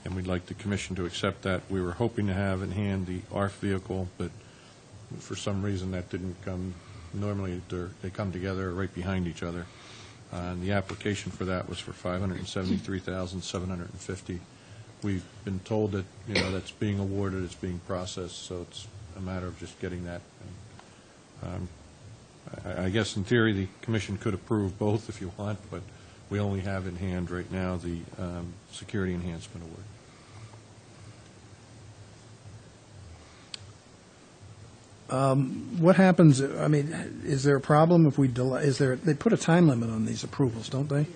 and we'd like the commission to accept that. We were hoping to have in hand the ARF vehicle, but for some reason that didn't come. Normally they come together right behind each other. And the application for that was for $573,750. We've been told that that's being awarded, it's being processed, so it's a matter of just getting that. I guess in theory the commission could approve both if you want, but we only have in hand right now the security enhancement award. What happens, is there a problem if we delay, they put a time limit on these approvals, don't they?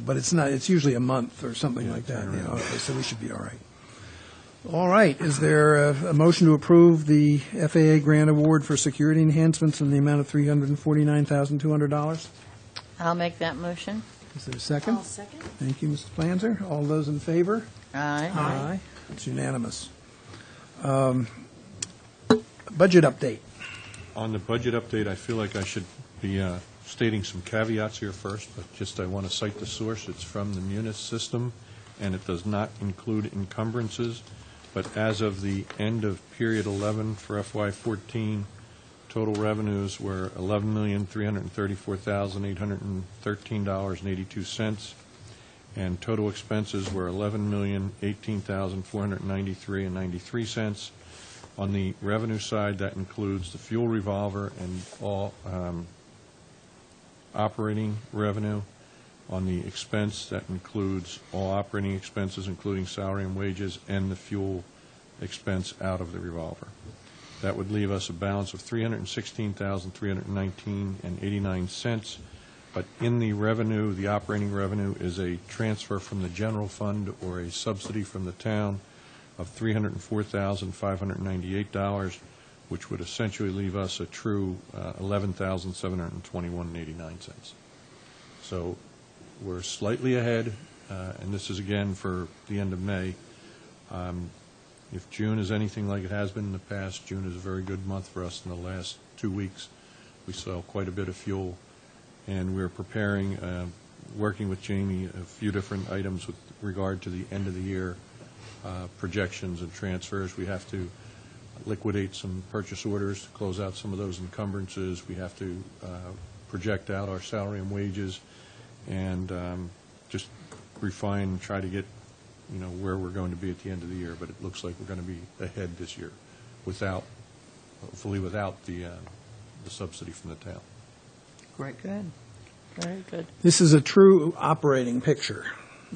But it's usually a month or something like that. Okay, so we should be all right. All right, is there a motion to approve the FAA grant award for security enhancements in the amount of $349,200? I'll make that motion. Is there a second? I'll second. Thank you, Mrs. Planzer. All those in favor? Aye. It's unanimous. Budget update. On the budget update, I feel like I should be stating some caveats here first, but I want to cite the source. It's from the Munis system, and it does not include encumbrances. But as of the end of period 11 for FY14, total revenues were $11,334,813.82, and total expenses were $11,018,493.93. On the revenue side, that includes the fuel revolver and all operating revenue. On the expense, that includes all operating expenses, including salary and wages, and the fuel expense out of the revolver. That would leave us a balance of $316,319.89. But in the revenue, the operating revenue is a transfer from the general fund or a subsidy from the town of $304,598, which would essentially leave us a true $11,721.89. So we're slightly ahead, and this is again for the end of May. If June is anything like it has been in the past, June is a very good month for us. In the last 2 weeks, we saw quite a bit of fuel, and we're preparing, working with Jamie, a few different items with regard to the end of the year projections and transfers. We have to liquidate some purchase orders to close out some of those encumbrances. We have to project out our salary and wages, and just refine and try to get where we're going to be at the end of the year. But it looks like we're going to be ahead this year, hopefully without the subsidy from the town. Great. Good. Very good. This is a true operating picture,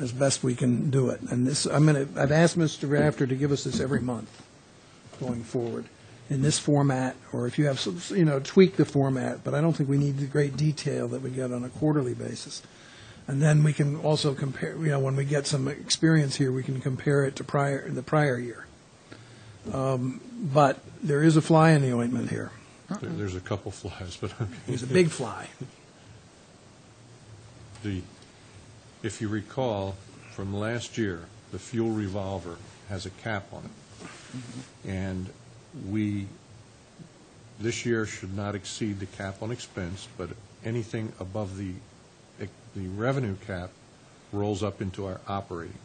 as best we can do it. And this, I've asked Mr. Rafter to give us this every month going forward in this format, or if you have some, tweak the format, but I don't think we need the great detail that we get on a quarterly basis. And then we can also compare, when we get some experience here, we can compare it to the prior year. But there is a fly in the ointment here. There's a couple flies, but okay. There's a big fly. If you recall, from last year, the fuel revolver has a cap on it. And this year should not exceed the cap on expense, but anything above the revenue cap rolls up into our operating.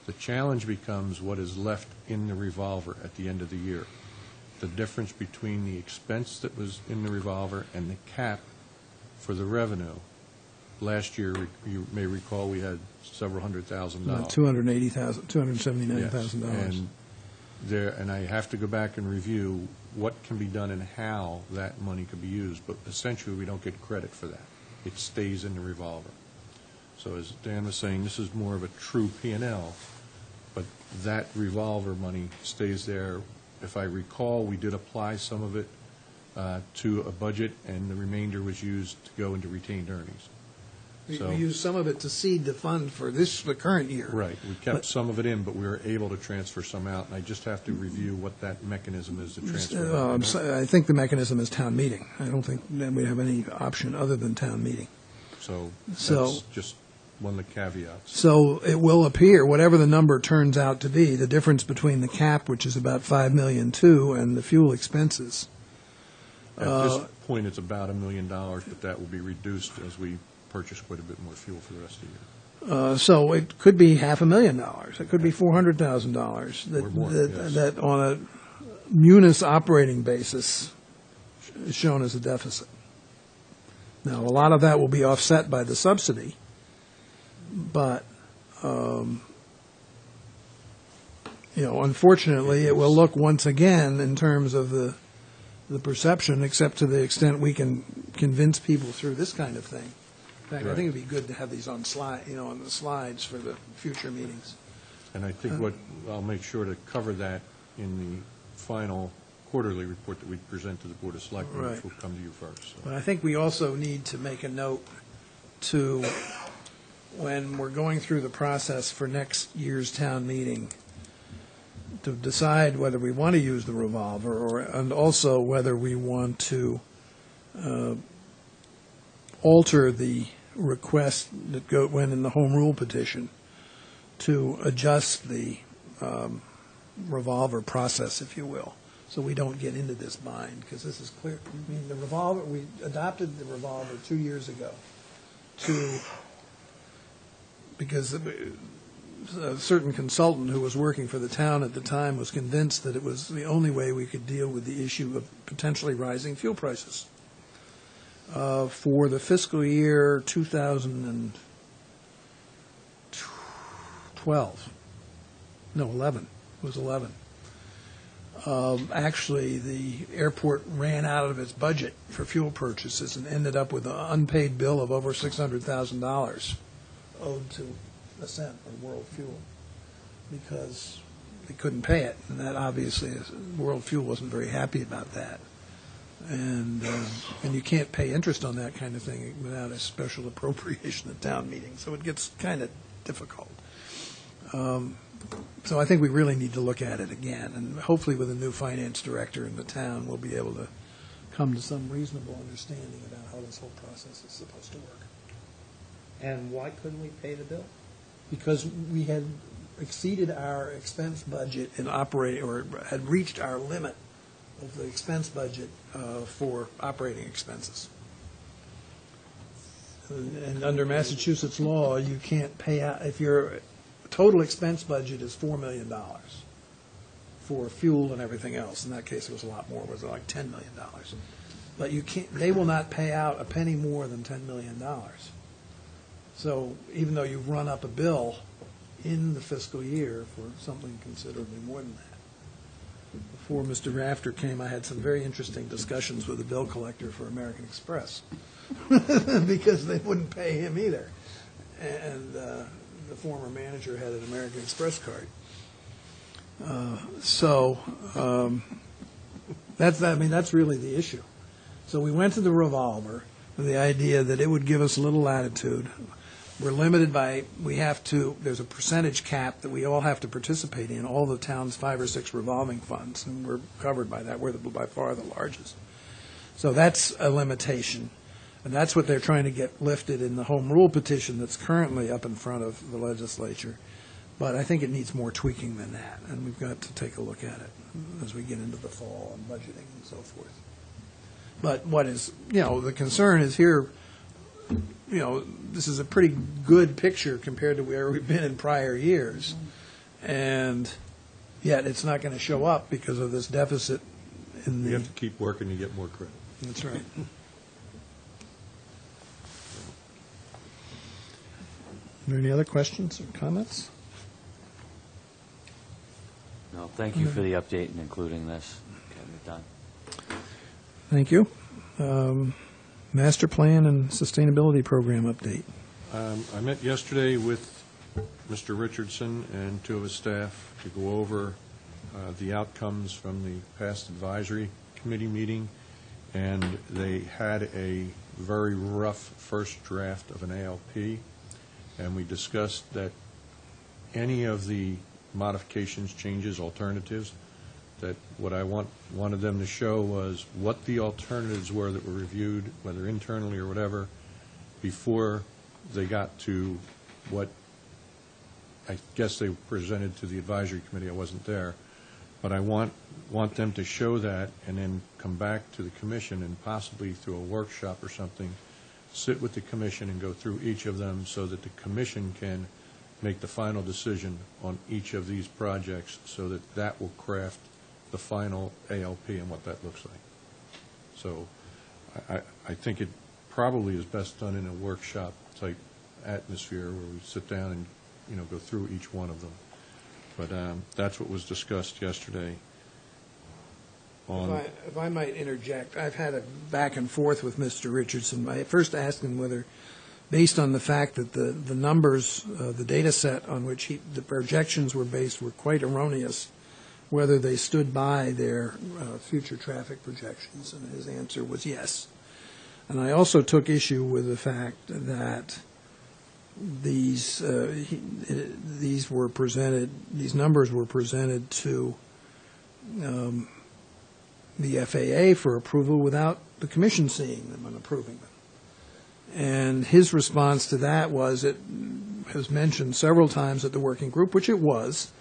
The challenge becomes what is left in the revolver at the end of the year. The difference between the expense that was in the revolver and the cap for the revenue. Last year, you may recall, we had several $100,000. About $279,000. Yes, and I have to go back and review what can be done and how that money could be used, but essentially we don't get credit for that. It stays in the revolver. So as Dan was saying, this is more of a true P&L, but that revolver money stays there. If I recall, we did apply some of it to a budget, and the remainder was used to go into retained earnings. We used some of it to seed the fund for the current year. Right. We kept some of it in, but we were able to transfer some out, and I just have to review what that mechanism is to transfer. I think the mechanism is town meeting. I don't think that we have any option other than town meeting. So that's just one of the caveats. So it will appear, whatever the number turns out to be, the difference between the cap, which is about $5 million, and the fuel expenses. At this point, it's about $1 million, but that will be reduced as we purchase quite a bit more fuel for the rest of the year. So it could be $500,000. It could be $400,000 that on a munis operating basis is shown as a deficit. Now, a lot of that will be offset by the subsidy, but unfortunately, it will look once again in terms of the perception, except to the extent we can convince people through this kind of thing. In fact, I think it'd be good to have these on on the slides for the future meetings. And I think I'll make sure to cover that in the final quarterly report that we present to the Board of Selectmen, Right. which will come to you first. So. But I think we also need to make a note to, when we're going through the process for next year's town meeting, to decide whether we want to use the revolver and also whether we want to alter the request that went in the home rule petition to adjust the revolver process, if you will, so we don't get into this bind, because this is clear. I mean, the revolver, we adopted the revolver 2 years ago because a certain consultant who was working for the town at the time was convinced that it was the only way we could deal with the issue of potentially rising fuel prices. For the fiscal year 2012, no, 11, it was 11. Actually, the airport ran out of its budget for fuel purchases and ended up with an unpaid bill of over $600,000 owed to Ascent or World Fuel because they couldn't pay it, and that obviously World Fuel wasn't very happy about that. And you can't pay interest on that kind of thing without a special appropriation at town meeting, so it gets kind of difficult. So I think we really need to look at it again, and hopefully with a new finance director in the town, we'll be able to come to some reasonable understanding about how this whole process is supposed to work. And why couldn't we pay the bill? Because we had exceeded our expense budget in operating, or had reached our limit of the expense budget for operating expenses. And under Massachusetts law, you can't pay out, if your total expense budget is $4 million for fuel and everything else. In that case, it was a lot more. It was like $10 million. But you can't, they will not pay out a penny more than $10 million. So even though you've run up a bill in the fiscal year for something considerably more than that. Before Mr. Rafter came, I had some very interesting discussions with the bill collector for American Express because they wouldn't pay him either. And the former manager had an American Express card. That's really the issue. So we went to the revolver with the idea that it would give us a little latitude. We're limited by, there's a percentage cap that we all have to participate in, all the town's 5 or 6 revolving funds, and we're covered by that. We're by far the largest. So that's a limitation, and that's what they're trying to get lifted in the home rule petition that's currently up in front of the legislature. But I think it needs more tweaking than that, and we've got to take a look at it as we get into the fall and budgeting and so forth. But what is, the concern is here, this is a pretty good picture compared to where we've been in prior years, and yet it's not going to show up because of this deficit in the... You have to keep working to get more credit. That's right. Are there any other questions or comments? No, thank you for the update and including this. Getting it done. Thank you. Master Plan and Sustainability Program update. I met yesterday with Mr. Richardson and 2 of his staff to go over the outcomes from the past advisory committee meeting, and they had a very rough first draft of an ALP, and we discussed that any of the modifications, changes, alternatives, that what I wanted them to show was what the alternatives were that were reviewed, whether internally or whatever, before they got to what I guess they presented to the advisory committee. I wasn't there. But I want them to show that and then come back to the commission and possibly through a workshop or something, sit with the commission and go through each of them so that the commission can make the final decision on each of these projects so that that will craft the final ALP and what that looks like. So I think it probably is best done in a workshop type atmosphere where we sit down and go through each one of them. But that's what was discussed yesterday. If I might interject, I've had a back and forth with Mr. Richardson. I first asked him whether, based on the fact that the numbers, the data set on which the projections were based were quite erroneous, whether they stood by their future traffic projections, and his answer was yes. And I also took issue with the fact that these numbers were presented to the FAA for approval without the commission seeing them and approving them. And his response to that was, it was mentioned several times at the working group, which it was,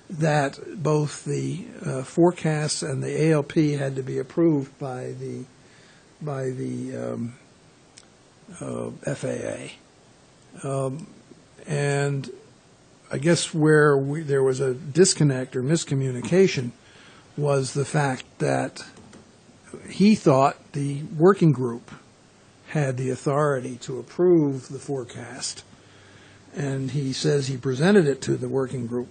that both the forecasts and the ALP had to be approved by the FAA. And I guess where there was a disconnect or miscommunication was the fact that he thought the working group had the authority to approve the forecast, and he says he presented it to the working group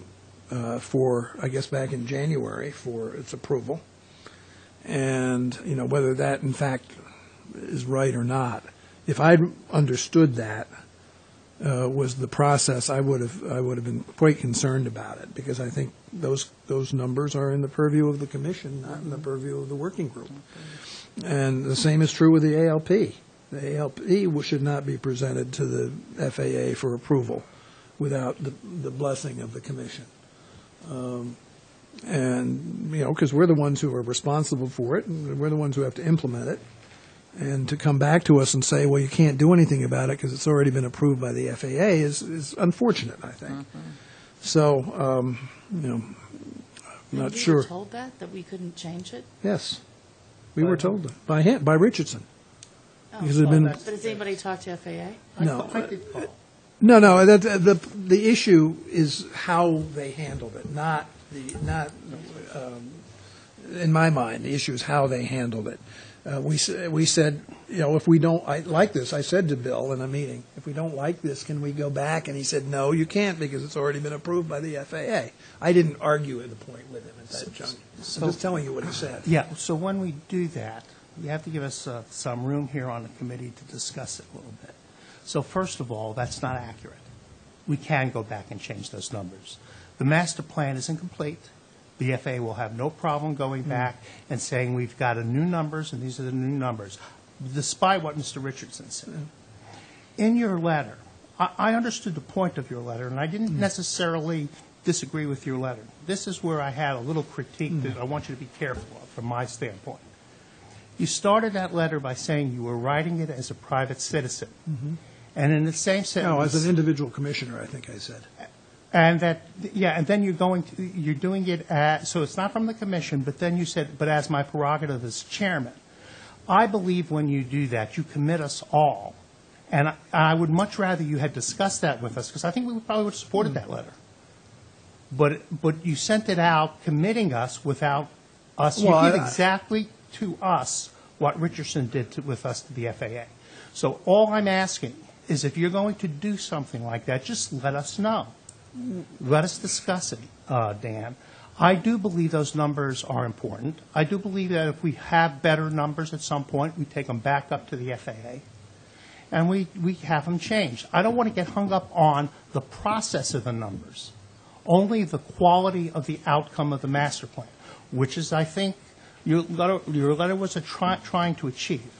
for, I guess, back in January for its approval. And, you know, whether that in fact is right or not, if I'd understood that was the process, I would have been quite concerned about it, because I think those numbers are in the purview of the commission, not in the purview of the working group. And the same is true with the ALP. The ALP should not be presented to the FAA for approval without the blessing of the commission. And, you know, because we're the ones who are responsible for it, and we're the ones who have to implement it. And to come back to us and say, well, you can't do anything about it because it's already been approved by the FAA is unfortunate, I think. So, you know, I'm not sure. We were told that we couldn't change it? Yes. We were told that by him, by Richardson. Oh, Because it had been, but has anybody talked to FAA? no. I did call. No, the issue is how they handled it, not in my mind, the issue is how they handled it. We said, you know, if we don't like this, I said to Bill in a meeting, if we don't like this, can we go back? And he said, no, you can't, because it's already been approved by the FAA. I didn't argue at the point with him at that juncture. I'm just telling you what he said. Yeah, so when we do that, you have to give us some room here on the committee to discuss it a little bit. So first of all, that's not accurate. We can go back and change those numbers. The master plan is incomplete. The FAA will have no problem going back and saying, we've got new numbers, and these are the new numbers, despite what Mr. Richardson said. In your letter, I understood the point of your letter, and I didn't necessarily disagree with your letter. This is where I had a little critique that I want you to be careful of from my standpoint. You started that letter by saying you were writing it as a private citizen. And in the same sentence... No, as an individual commissioner, I think I said. And that, yeah, and then you're doing it as, so it's not from the commission, but then you said, but as my prerogative as chairman. I believe when you do that, you commit us all. And I would much rather you had discussed that with us, because I think we probably would have supported that letter. But you sent it out committing us without us. Well, You did exactly to us what Richardson did with us to the FAA. So all I'm asking is, if you're going to do something like that, just let us know. Let us discuss it, Dan. I do believe those numbers are important. I do believe that if we have better numbers at some point, we take them back up to the FAA, and we have them changed. I don't want to get hung up on the process of the numbers, only the quality of the outcome of the master plan, which is, I think, your letter was trying to achieve.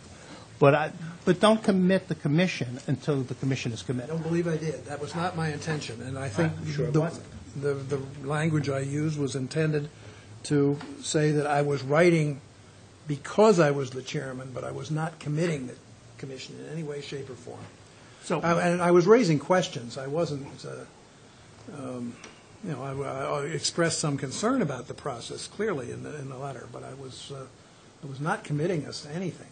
But don't commit the commission until the commission is I committed. don't believe I did. That was not my intention, and I think Sure it the wasn't. language I used was intended to say that I was writing because I was the chairman, but I was not committing the commission in any way, shape, or form. So, And I was raising questions. I wasn't, you know, I expressed some concern about the process clearly in the letter, but I was not committing us to anything.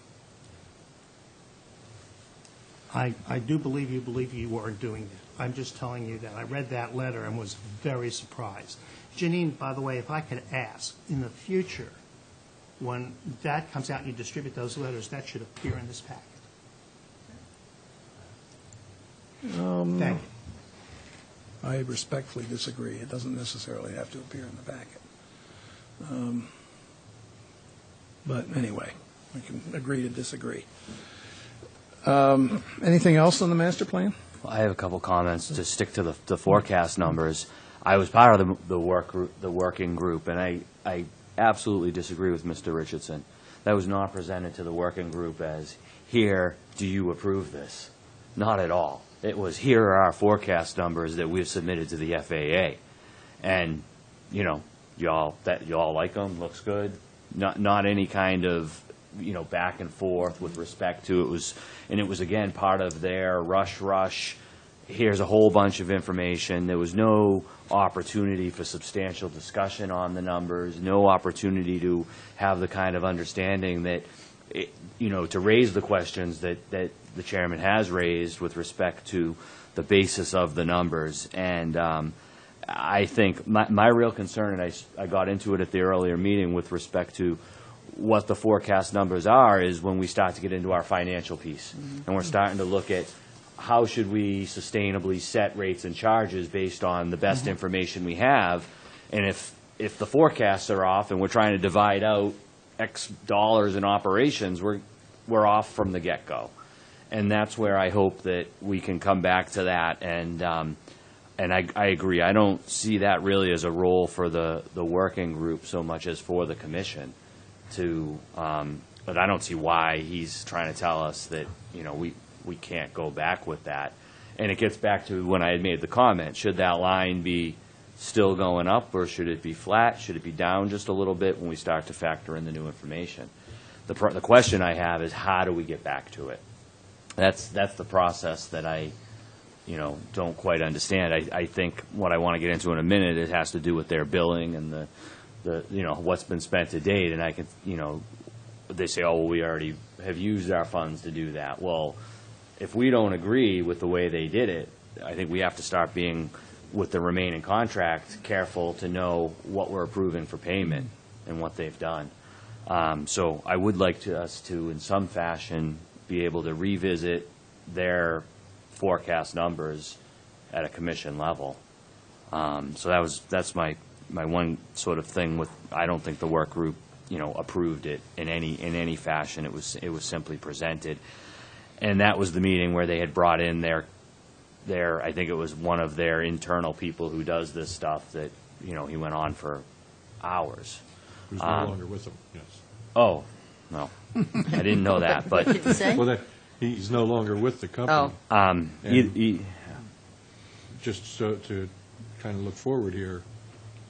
I do believe you weren't doing that. I'm just telling you that I read that letter and was very surprised. Janine, by the way, if I could ask, in the future, when that comes out and you distribute those letters, that should appear in this packet. Thank you. I respectfully disagree. It doesn't necessarily have to appear in the packet. But anyway, we can agree to disagree. Anything else on the master plan? Well, I have a couple comments to stick to the forecast numbers. I was part of the working group, and I absolutely disagree with Mr. Richardson. That was not presented to the working group as, here, do you approve this? Not at all. It was, here are our forecast numbers that we've submitted to the FAA. And, you know, y'all like them, looks good. Not any kind of back and forth with respect to it was again part of their rush. Here's a whole bunch of information. There was no opportunity for substantial discussion on the numbers, no opportunity to have the kind of understanding that, to raise the questions that the chairman has raised with respect to the basis of the numbers. And I think my real concern, and I got into it at the earlier meeting with respect to what the forecast numbers are, is when we start to get into our financial piece. And we're starting to look at how should we sustainably set rates and charges based on the best information we have. And if the forecasts are off and we're trying to divide out X dollars in operations, we're off from the get-go. And that's where I hope that we can come back to that. And I agree. I don't see that really as a role for the working group so much as for the commission but I don't see why he's trying to tell us that, we can't go back with that. And it gets back to when I had made the comment, should that line be still going up, or should it be flat? Should it be down just a little bit when we start to factor in the new information? The question I have is, how do we get back to it? That's the process that I don't quite understand. I think what I want to get into in a minute, it has to do with their billing and the what's been spent to date. And I can, they say, oh, well, we already have used our funds to do that. Well, if we don't agree with the way they did it, I think we have to start being, with the remaining contract, careful to know what we're approving for payment and what they've done. So I would like us to, in some fashion, be able to revisit their forecast numbers at a commission level. So that's my one sort of thing with, I don't think the work group, approved it in any fashion. It was simply presented. And that was the meeting where they had brought in their I think it was one of their internal people who does this stuff that, he went on for hours. Who's no longer with them, yes. Oh, no. I didn't know that, but. Did you say? Well, he's no longer with the company. Oh. And just so to kind of look forward here,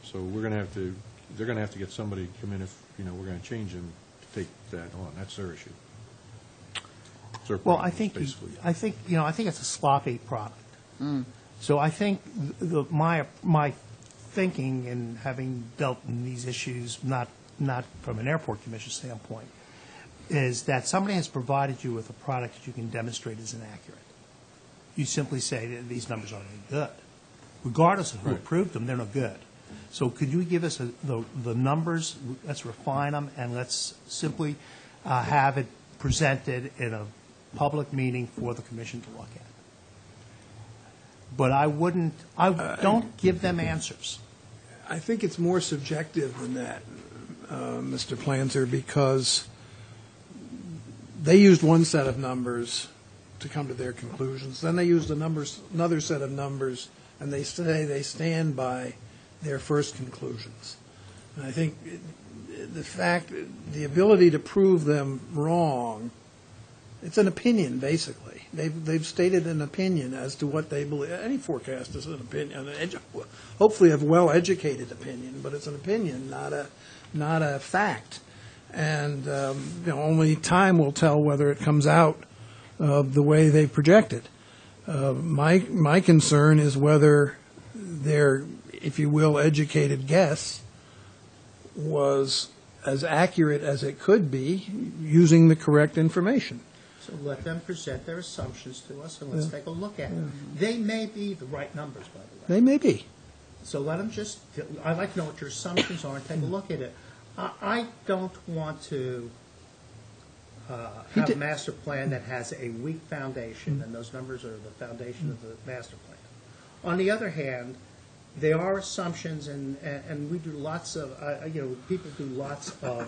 so they're going to have to get somebody to come in if, we're going to change them to take that on. That's their issue. It's their Well, problem, I think basically. I think it's a sloppy product. So I think my thinking, and having dealt in these issues, not from an airport commission standpoint, is that somebody has provided you with a product that you can demonstrate is inaccurate. You simply say that these numbers aren't any good. Regardless of who approved them, they're no good. So could you give us the numbers, let's refine them, and let's simply have it presented in a public meeting for the commission to look at. But I don't give them answers. I think it's more subjective than that, Mr. Planter, because they used one set of numbers to come to their conclusions. Then they used another set of numbers, and they say they stand by their first conclusions. And I think the ability to prove them wrong, it's an opinion, basically. They've stated an opinion as to what they believe. Any forecast is an opinion, hopefully a well-educated opinion, but it's an opinion, not a fact. And only time will tell whether it comes out the way they projected. My concern is whether their, if you will, educated guess was as accurate as it could be using the correct information. So let them present their assumptions to us, and let's take a look at it. They may be the right numbers, by the way. They may be. So let them I'd like to know what your assumptions are and take a look at it. I don't want to have a master plan that has a weak foundation, and those numbers are the foundation of the master plan. On the other hand, there are assumptions, and we do lots of, people do lots of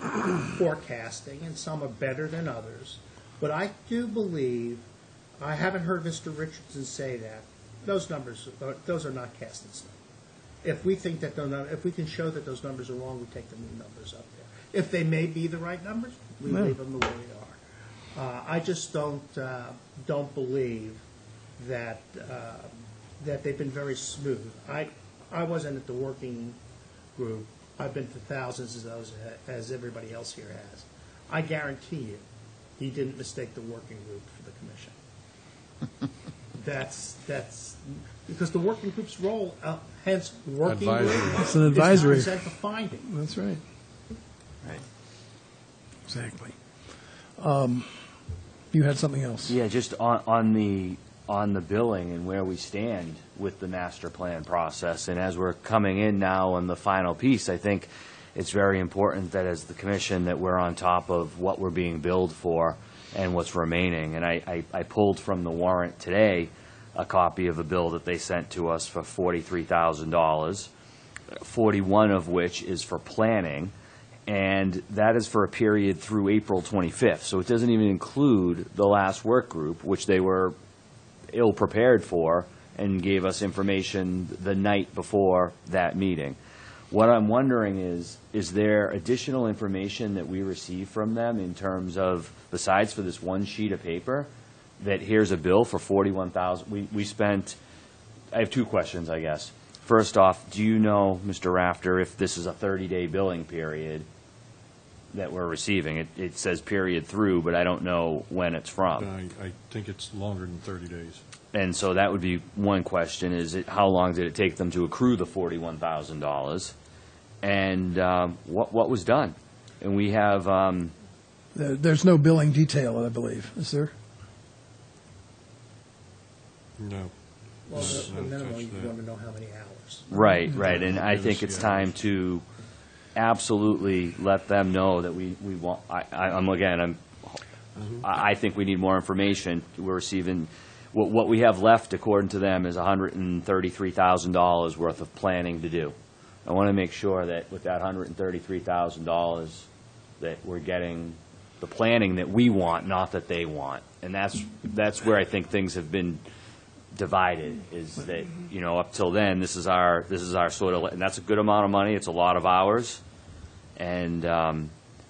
forecasting, and some are better than others. But I do believe, I haven't heard Mr. Richardson say that, those numbers, those are not cast in stone. If we think that, if we can show that those numbers are wrong, we take the new numbers up there. If they may be the right numbers, we leave them the way they are. I just don't believe that that they've been very smooth. I wasn't at the working group. I've been to thousands of those, as everybody else here has. I guarantee you, he didn't mistake the working group for the commission. That's, because the working group's role, hence working group. Advisory. It's an advisory. Is to present the finding. That's right. Right. Exactly. You had something else? Yeah, just on the billing and where we stand with the master plan process. And as we're coming in now on the final piece, I think it's very important that as the commission that we're on top of what we're being billed for and what's remaining. And I pulled from the warrant today a copy of a bill that they sent to us for $43,000, 41 of which is for planning. And that is for a period through April 25th. So it doesn't even include the last work group, which they were ill-prepared for and gave us information the night before that meeting. What I'm wondering is there additional information that we receive from them in terms of, besides for this one sheet of paper, that here's a bill for $41,000? We spent, I have two questions, I guess. First off, do you know, Mr. Rafter, if this is a 30-day billing period that we're receiving? It says period through, but I don't know when it's from. I think it's longer than 30 days. And so that would be one question, how long did it take them to accrue the $41,000? And what was done? And we have... There's no billing detail, I believe, is there? No. Well, the No, minimum, touch you that. want to know how many hours. Right, and I Give think us it's the time hours. to absolutely let them know that we want, I think we need more information. We're receiving, what we have left, according to them, is $133,000 worth of planning to do. I want to make sure that with that $133,000, that we're getting the planning that we want, not that they want. And that's where I think things have been divided, is that, up till then, this is our sort of, and that's a good amount of money, it's a lot of hours, and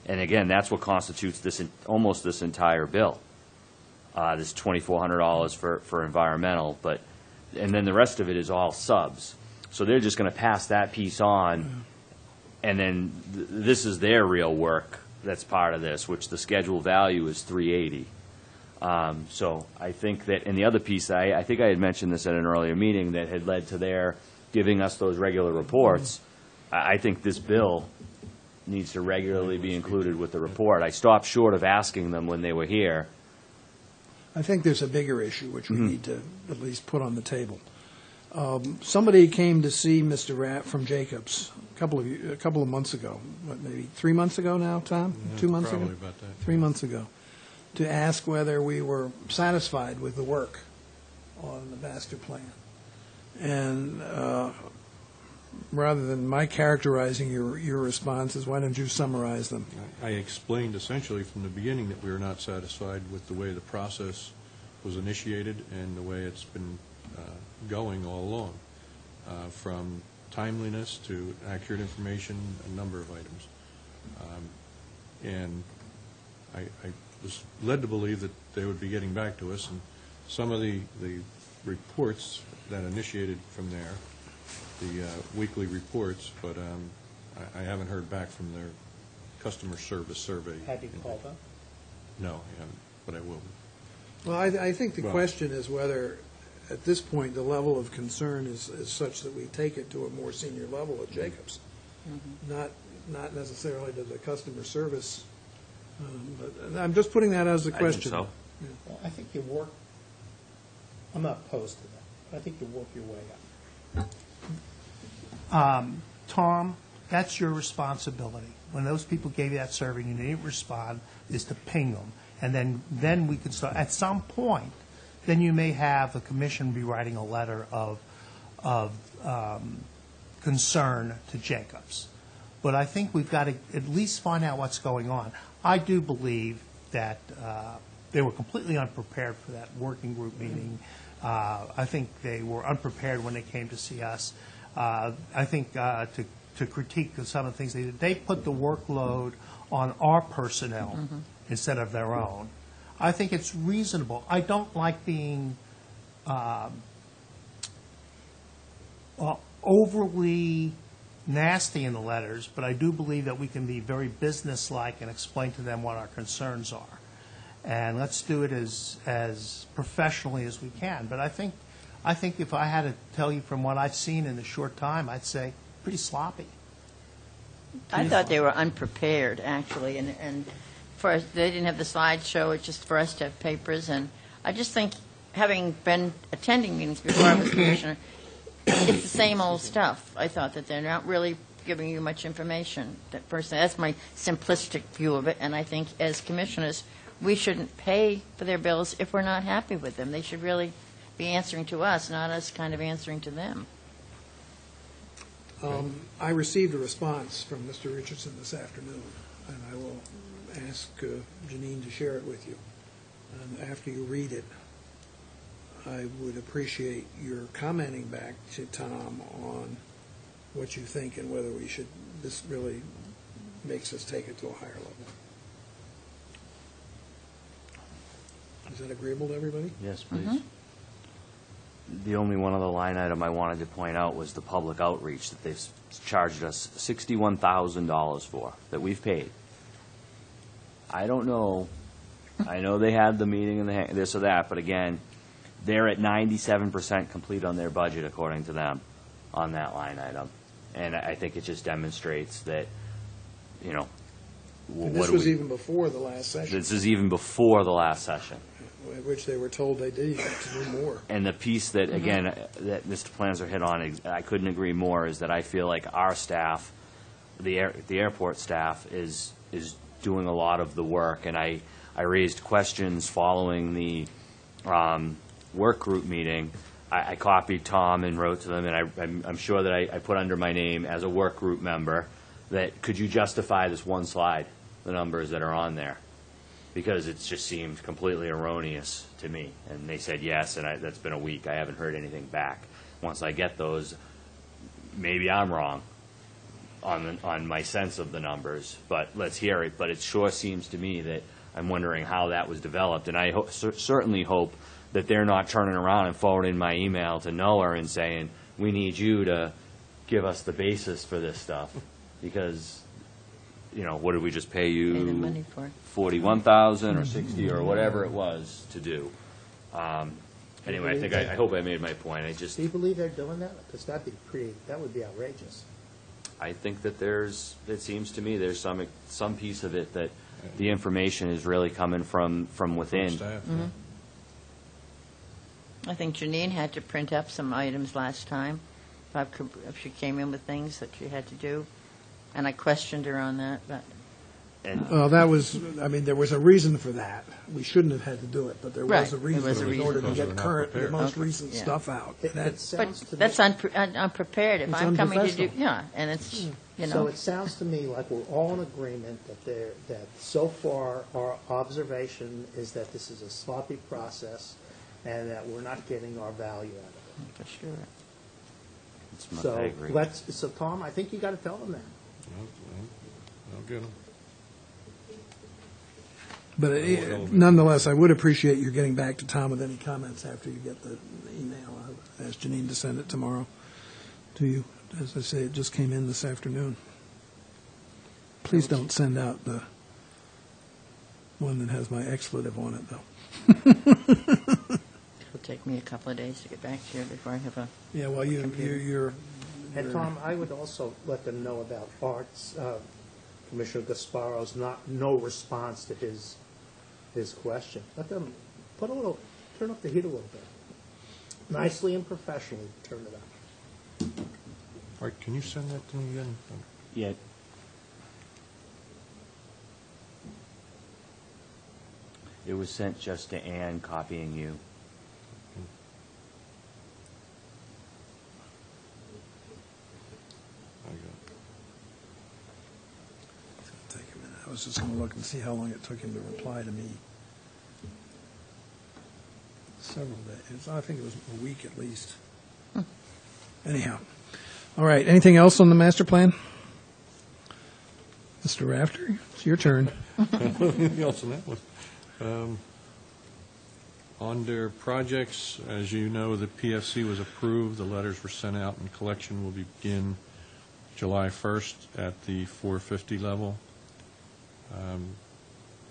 again, that's what constitutes almost this entire bill, this $2,400 for environmental, and then the rest of it is all subs. So they're just going to pass that piece on, and then this is their real work that's part of this, which the schedule value is $380. So I think that, and the other piece, I think I had mentioned this at an earlier meeting, that had led to their giving us those regular reports. I think this bill needs to regularly be included with the report. I stopped short of asking them when they were here. I think there's a bigger issue which we need to at least put on the table. Somebody came to see Mr. Rapp from Jacobs a couple of months ago, maybe 3 months ago now, Tom? Yeah, 2 months ago? probably about that. 3 months ago, to ask whether we were satisfied with the work on the master plan. And rather than my characterizing your responses, why don't you summarize them? I explained essentially from the beginning that we were not satisfied with the way the process was initiated and the way it's been going all along, from timeliness to accurate information, a number of items. And I was led to believe that they would be getting back to us, and some of the reports that initiated from there, the weekly reports, but I haven't heard back from their customer service survey. Have you called them? No, I haven't, but I will. Well, I think the Well- question is whether, at this point, the level of concern is such that we take it to a more senior level at Jacobs. Not necessarily to the customer service, but I'm just putting that as a question. I think Well, I think you work, I'm not opposed to that, but I think you work your way up. Tom, that's your responsibility. When those people gave you that survey and you didn't respond, is to ping them. And then we can start, at some point, then you may have the commission be writing a letter of concern to Jacobs. But I think we've got to at least find out what's going on. I do believe that they were completely unprepared for that working group meeting. I think they were unprepared when they came to see us. I think to critique some of the things they did, they put the workload on our personnel instead of their own. I think it's reasonable. I don't like being overly nasty in the letters, but I do believe that we can be very businesslike and explain to them what our concerns are. And let's do it as professionally as we can. But I think if I had to tell you from what I've seen in a short time, I'd say pretty sloppy. I thought they were unprepared, actually, and for us, they didn't have the slideshow, it's just for us to have papers, and I just think, having been attending meetings before I was commissioner, it's the same old stuff. I thought that they're not really giving you much information. That personally, that's my simplistic view of it, and I think as commissioners, we shouldn't pay for their bills if we're not happy with them. They should really be answering to us, not us kind of answering to them. I received a response from Mr. Richardson this afternoon, and I will ask Janine to share it with you. And after you read it, I would appreciate your commenting back to Tom on what you think and whether we should, this really makes us take it to a higher level. Is that agreeable to everybody? Yes, please. The only one other line item I wanted to point out was the public outreach that they've charged us $61,000 for, that we've paid. I don't know, I know they had the meeting and this or that, but again, they're at 97% complete on their budget, according to them, on that line item. And I think it just demonstrates that, you know, And this was even before the last session, this is even before the last session. at which they were told they did to do more. And the piece that, again, that Mr. Planzer hit on, I couldn't agree more, is that I feel like our staff, the airport staff, is doing a lot of the work. And I raised questions following the work group meeting. I copied Tom and wrote to them, and I'm sure that I put under my name as a work group member that, could you justify this one slide, the numbers that are on there? Because it just seemed completely erroneous to me. And they said yes, and that's been a week. I haven't heard anything back. Once I get those, maybe I'm wrong on my sense of the numbers, but let's hear it. But it sure seems to me that I'm wondering how that was developed. And I certainly hope that they're not turning around and forwarding my email to Noah and saying, we need you to give us the basis for this stuff. Because, you know, what did we just pay you? Pay the money for it. 41,000 or 60 or whatever it was to do. Anyway, I hope I made my point. Do you believe they're doing that? Because that would be outrageous. I think that it seems to me there's some piece of it that the information is really coming from within. Staff, I think Janine had to print up some items last time, if she came in with things that she had to do, and I questioned her on that, but Well, that was, I mean, there was a reason for that. We shouldn't have had to do it, but there was a Right, reason there was a in order to reason. get current, the most Okay, recent yeah. stuff out. It That's, sounds to me. that's unprepared. If It's I'm coming to do, unprofessional. yeah, and it's, you So know, it sounds to me like we're all in agreement that so far our observation is that this is a sloppy process and that we're not getting our value out of it. for sure. I So agree. so Tom, I think you got to tell them that. I'll get them. but nonetheless, I would appreciate your getting back to Tom with any comments after you get the email. I'll ask Janine to send it tomorrow to you. As I say, it just came in this afternoon. Please don't send out the one that has my expletive on it, though. It'll take me a couple of days to get back to you before I have a, Yeah, well, you're And Tom, I would also let them know about Commissioner Gasparo's no response to his question. Let them turn up the heat a little bit. Nicely and professionally turn it up. All right, can you send that to me again? Yeah. It was sent just to Ann, copying you. I got Take a minute. I was just going to look and see how long it took him to reply to me. Several days. I think it was a week at least. Anyhow. All right. Anything else on the master plan? Mr. Rafter, it's your turn. Anything else on that one? Under projects, as you know, the PFC was approved, the letters were sent out, and collection will begin July 1st at the 450 level.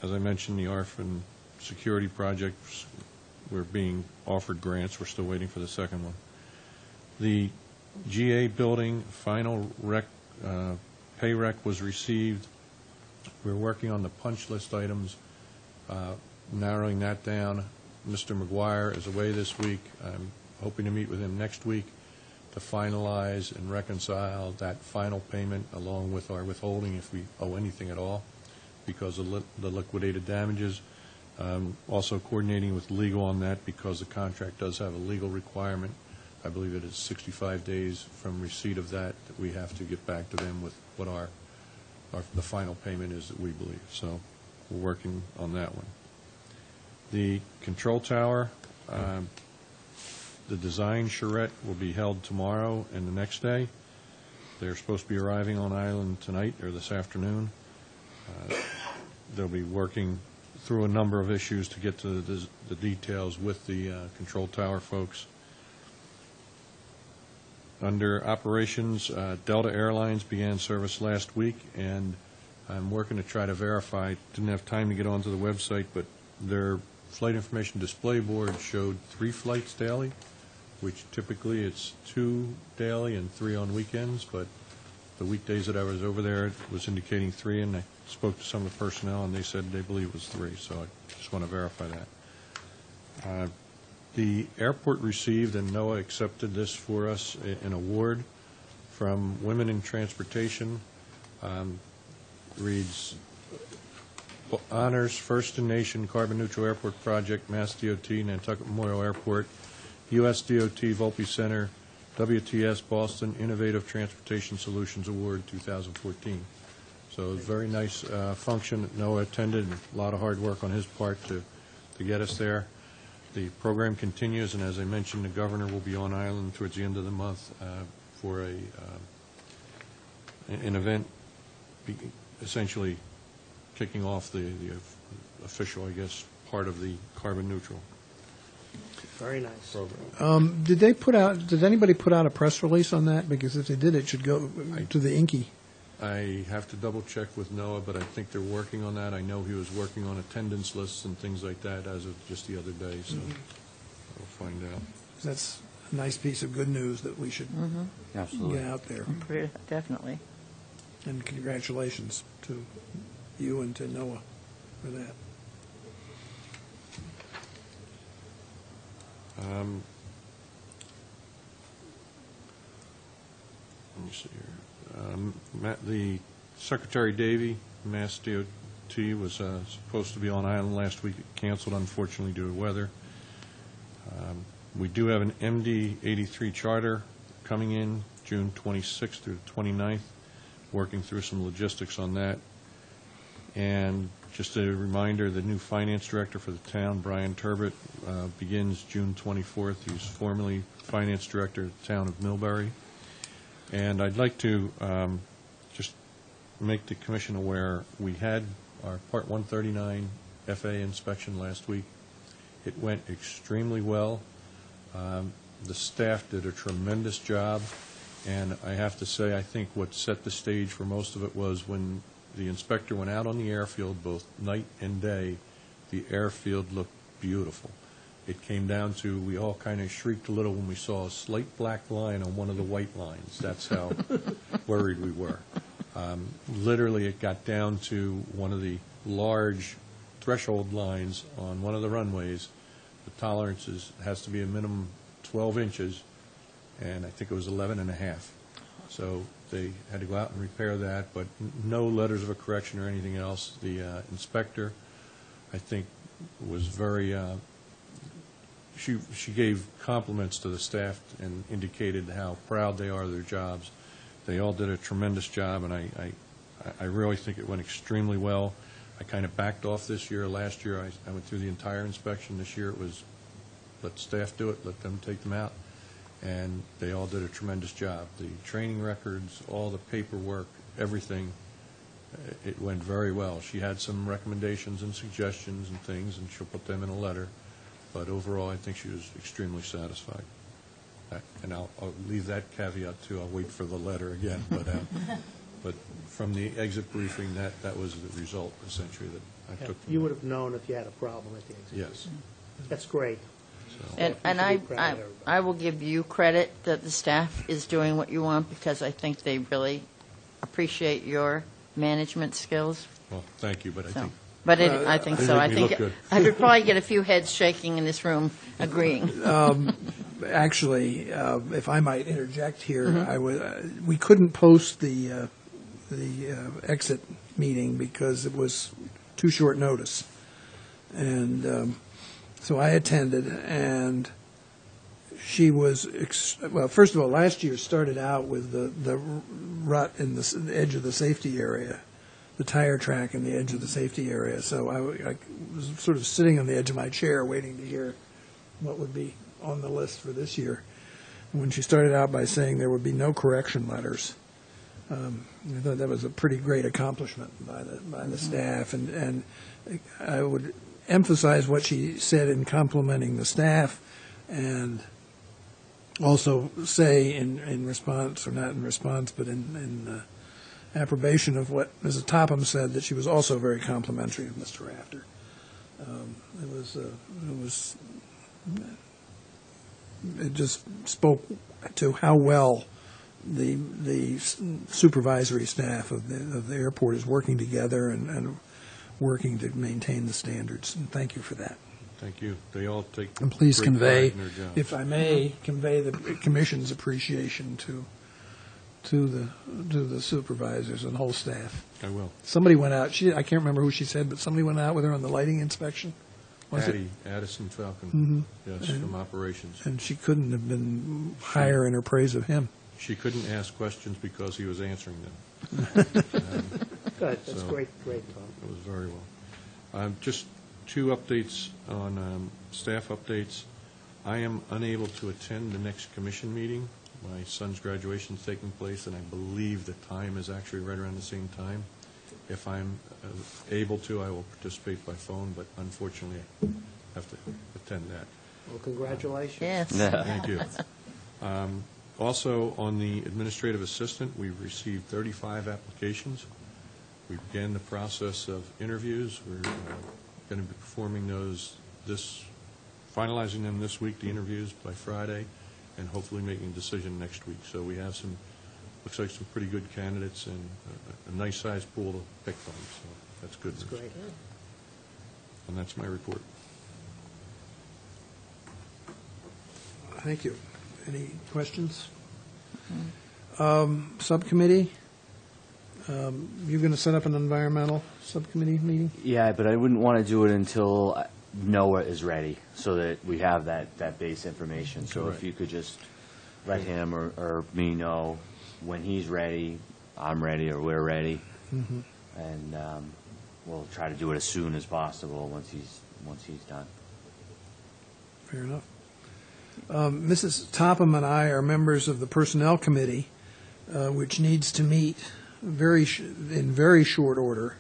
As I mentioned, the ARFN security projects, we're being offered grants. We're still waiting for the second one. The GA building final pay rec was received. We're working on the punch list items, narrowing that down. Mr. McGuire is away this week. I'm hoping to meet with him next week to finalize and reconcile that final payment along with our withholding if we owe anything at all because of the liquidated damages. Also coordinating with legal on that because the contract does have a legal requirement. I believe it is 65 days from receipt of that we have to get back to them with what the final payment is that we believe. So we're working on that one. The control tower, the design charrette will be held tomorrow and the next day. They're supposed to be arriving on island tonight or this afternoon. They'll be working through a number of issues to get to the details with the control tower folks. Under operations, Delta Airlines began service last week, and I'm working to try to verify. Didn't have time to get onto the website, but their flight information display board showed 3 flights daily, which typically it's 2 daily and 3 on weekends, but the weekdays that I was over there, it was indicating 3, and I spoke to some of the personnel, and they said they believe it was 3, so I just want to verify that. The airport received, and NOAA accepted this for us, an award from Women in Transportation. Reads, honors First in Nation Carbon Neutral Airport Project, Mass DOT, Nantucket Memorial Airport, U.S. DOT, Volpe Center, WTS Boston Innovative Transportation Solutions Award 2014. So it was a very nice function that Noah attended, and a lot of hard work on his part to get us there. The program continues, and as I mentioned, the governor will be on island towards the end of the month for an event essentially kicking off the official, I guess, part of the carbon neutral Very nice. program. Did anybody put out a press release on that? Because if they did, it should go to the Inky. I have to double check with Noah, but I think they're working on that. I know he was working on attendance lists and things like that as of just the other day, so I'll find out. That's a nice piece of good news that we should Absolutely. get out there. Definitely. And congratulations to you and to Noah for that. Let me see here. The Secretary Davey, Mass DOT, was supposed to be on island last week. It canceled, unfortunately, due to weather. We do have an MD-83 charter coming in June 26th through the 29th, working through some logistics on that. And just a reminder, the new finance director for the town, Brian Turbot, begins June 24th. He's formerly finance director of the town of Millbury. And I'd like to just make the commission aware, we had our Part 139 FAA inspection last week. It went extremely well. The staff did a tremendous job, and I have to say, I think what set the stage for most of it was when the inspector went out on the airfield, both night and day, the airfield looked beautiful. It came down to, we all kind of shrieked a little when we saw a slight black line on one of the white lines. That's how worried we were. Literally, it got down to one of the large threshold lines on one of the runways. The tolerance has to be a minimum 12 inches, and I think it was 11 and a half. So they had to go out and repair that, but no letters of a correction or anything else. The inspector, I think, was very she gave compliments to the staff and indicated how proud they are of their jobs. They all did a tremendous job, and I really think it went extremely well. I kind of backed off this year. Last year, I went through the entire inspection. This year, it was let staff do it, let them take them out, and they all did a tremendous job. The training records, all the paperwork, everything, it went very well. She had some recommendations and suggestions and things, and she'll put them in a letter. But overall, I think she was extremely satisfied. And I'll leave that caveat too. I'll wait for the letter again. But from the exit briefing, that was the result essentially that I took from You it. would have known if you had a problem at the exit. Yes. That's great. So, And, You and should I, be proud of I, everybody. I will give you credit that the staff is doing what you want, because I think they really appreciate your management skills. well, thank you, but I So, think but I think they so. I make me think look good. I could probably get a few heads shaking in this room agreeing. Actually, if I might interject here, we couldn't post the exit meeting because it was too short notice. And so I attended, and she was, well, first of all, last year started out with the rut in the edge of the safety area, the tire track in the edge of the safety area. So I was sort of sitting on the edge of my chair waiting to hear what would be on the list for this year. And when she started out by saying there would be no correction letters, I thought that was a pretty great accomplishment by the staff. And I would emphasize what she said in complimenting the staff, and also say in response, or not in response, but in approbation of what Mrs. Topham said, that she was also very complimentary of Mr. Rafter. It just spoke to how well the supervisory staff of the airport is working together and working to maintain the standards. And thank you for that. thank you. They all take And please great convey, pride in their jobs. if I may, convey the commission's appreciation to the supervisors and whole staff. I will. Somebody went out, I can't remember who she said, but somebody went out with her on the lighting inspection. Was it? Addison Falcon, Mhm. yes, from operations. And she couldn't have been higher in her praise of him. She couldn't ask questions because he was answering them. Good, that's So- great, Tom. It was very well. Just two updates on staff updates. I am unable to attend the next commission meeting. My son's graduation is taking place, and I believe the time is actually right around the same time. If I'm able to, I will participate by phone, but unfortunately, I have to attend that. Well, congratulations. Yes. Thank you. Also, on the administrative assistant, we've received 35 applications. We began the process of interviews. We're going to be performing those finalizing them this week, the interviews by Friday, and hopefully making a decision next week. So we have looks like some pretty good candidates and a nice-sized pool to pick from, so that's good. That's news. great. And that's my report. Thank you. Any questions? Subcommittee? You're going to set up an environmental subcommittee meeting? Yeah, but I wouldn't want to do it until Noah is ready, so that we have that base information. So if you could just let him or me know when he's ready, I'm ready, or we're ready, and we'll try to do it as soon as possible once he's done. Fair enough. Mrs. Topham and I are members of the Personnel Committee, which needs to meet in very short order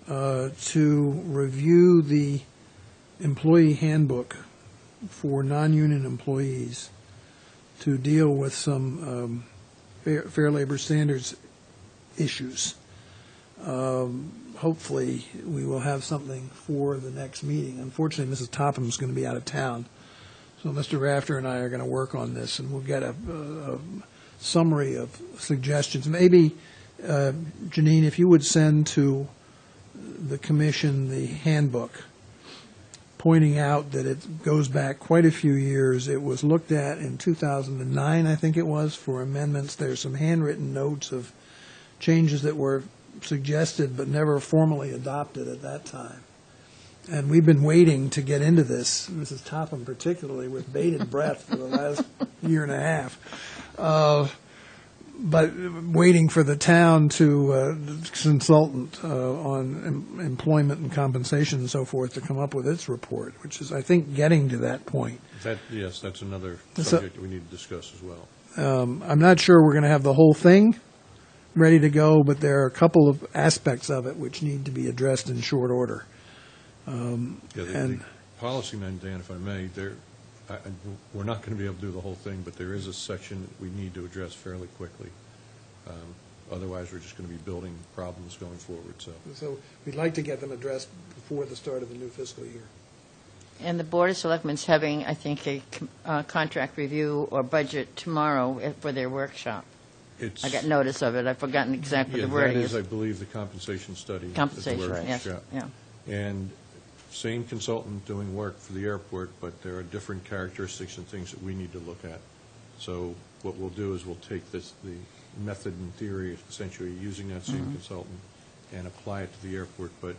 to review the employee handbook for non-union employees to deal with some fair labor standards issues. Hopefully, we will have something for the next meeting. Unfortunately, Mrs. Topham is going to be out of town. So Mr. Rafter and I are going to work on this, and we'll get a summary of suggestions. Maybe, Janine, if you would send to the commission the handbook, pointing out that it goes back quite a few years. It was looked at in 2009, I think it was, for amendments. There's some handwritten notes of changes that were suggested but never formally adopted at that time. And we've been waiting to get into this, Mrs. Topham particularly, with bated breath for the last year and a half. But waiting for the town to consultant on employment and compensation and so forth to come up with its report, which is, I think, getting to that point. Yes, that's another So- subject that we need to discuss as well. I'm not sure we're going to have the whole thing ready to go, but there are a couple of aspects of it which need to be addressed in short order. Yeah, the And policy men, Dan, if I may, we're not going to be able to do the whole thing, but there is a section that we need to address fairly quickly. Otherwise, we're just going to be building problems going forward, so. So we'd like to get them addressed before the start of the new fiscal year. And the Board of Selectmen's having, I think, a contract review or budget tomorrow for their workshop. I got notice of it. I've forgotten exactly Yeah, the wording. that is, I believe, the compensation study. at the Compensation, workshop. yes, yeah. And same consultant doing work for the airport, but there are different characteristics and things that we need to look at. So what we'll do is we'll take the method and theory, essentially using that same consultant, and apply it to the airport, but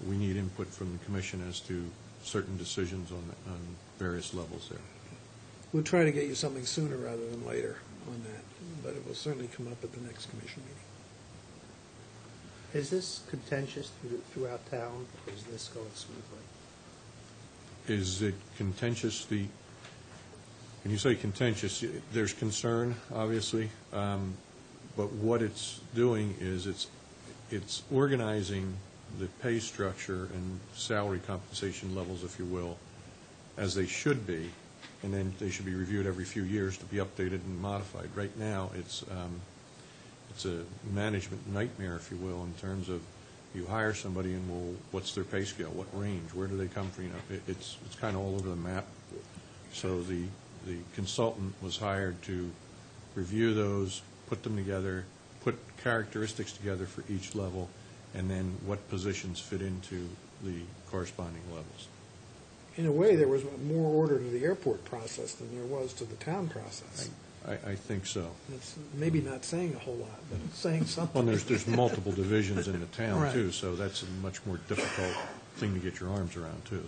we need input from the commission as to certain decisions on various levels there. We'll try to get you something sooner rather than later on that, but it will certainly come up at the next commission meeting. Is this contentious throughout town, or is this going smoothly? Is it contentious, when you say contentious, there's concern, obviously, but what it's doing is it's organizing the pay structure and salary compensation levels, if you will, as they should be, and then they should be reviewed every few years to be updated and modified. Right now, it's a management nightmare, if you will, in terms of you hire somebody and, well, what's their pay scale? What range? Where do they come from? You know, it's kind of all over the map. So the consultant was hired to review those, put them together, put characteristics together for each level, and then what positions fit into the corresponding levels. In a way, there was more order to the airport process than there was to the town process. I think so. It's maybe not saying a whole lot, but it's saying something. Well, there's multiple divisions in the town, Right. too, so that's a much more difficult thing to get your arms around, too,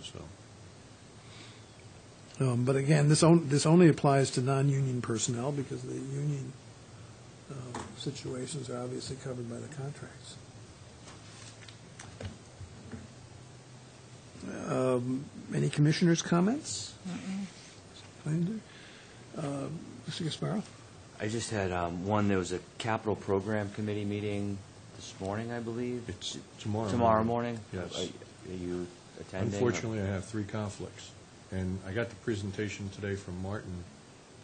so. But again, this only applies to non-union personnel because the union situations are obviously covered by the contracts. Any commissioners' comments? Mr. Gasparo? I just had one, there was a capital program committee meeting this morning, I believe. It's tomorrow. Tomorrow morning? Yes. Are you attending? Unfortunately, I have 3 conflicts. And I got the presentation today from Martin.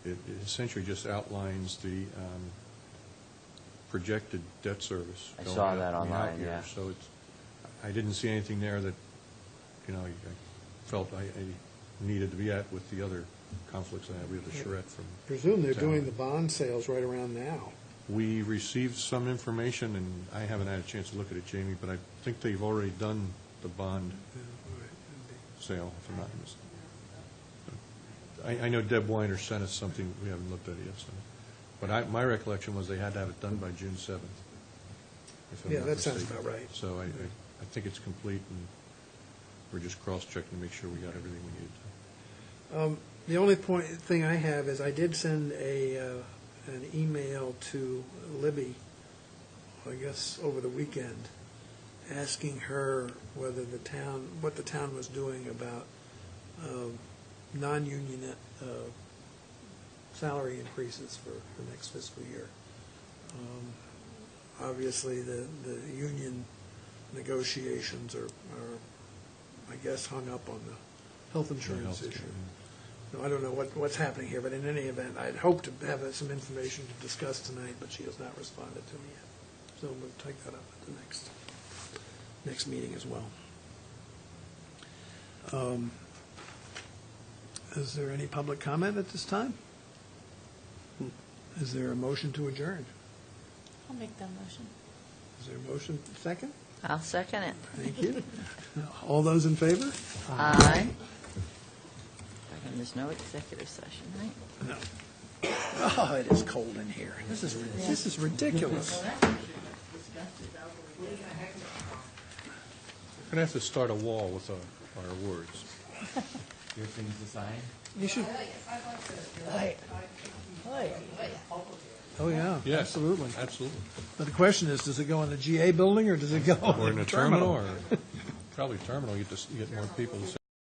It essentially just outlines the projected debt service. I going saw out that in the out online, years. yeah. So I didn't see anything there that, I felt I needed to be at with the other conflicts I have. We have the charrette from. Presume they're town. doing the bond sales right around now. We received some information, and I haven't had a chance to look at it, Jamie, but I think they've already done the bond sale, if I'm not mistaken. I know Deb Weiner sent us something, we haven't looked at it yet, so. But my recollection was they had to have it done by June 7th. if I'm Yeah, not that sounds mistaken. about right. So I think it's complete, and we're just cross-checking to make sure we got everything we need to. The only thing I have is I did send an email to Libby, I guess, over the weekend, asking her what the town was doing about non-union salary increases for next fiscal year. Obviously, the union negotiations are, I guess, hung up on the health insurance issue. So I don't know what's happening here, but in any event, I'd hoped to have some information to discuss tonight, but she has not responded to me yet. So we'll take that up at the next meeting as well. Is there any public comment at this time? Is there a motion to adjourn? I'll make that motion. Is there a motion second? I'll second it. Thank you. All those in favor? Aye. And there's no executive session, right? No. Oh, it is cold in here. This is ridiculous. We're going to have to start a wall with our words. Your things to sign? You should. Oh, yeah. Yes, Absolutely. Absolutely. But the question is, does it go in the GA building or does it go Or in in the a terminal, or probably terminal, you get more people to say.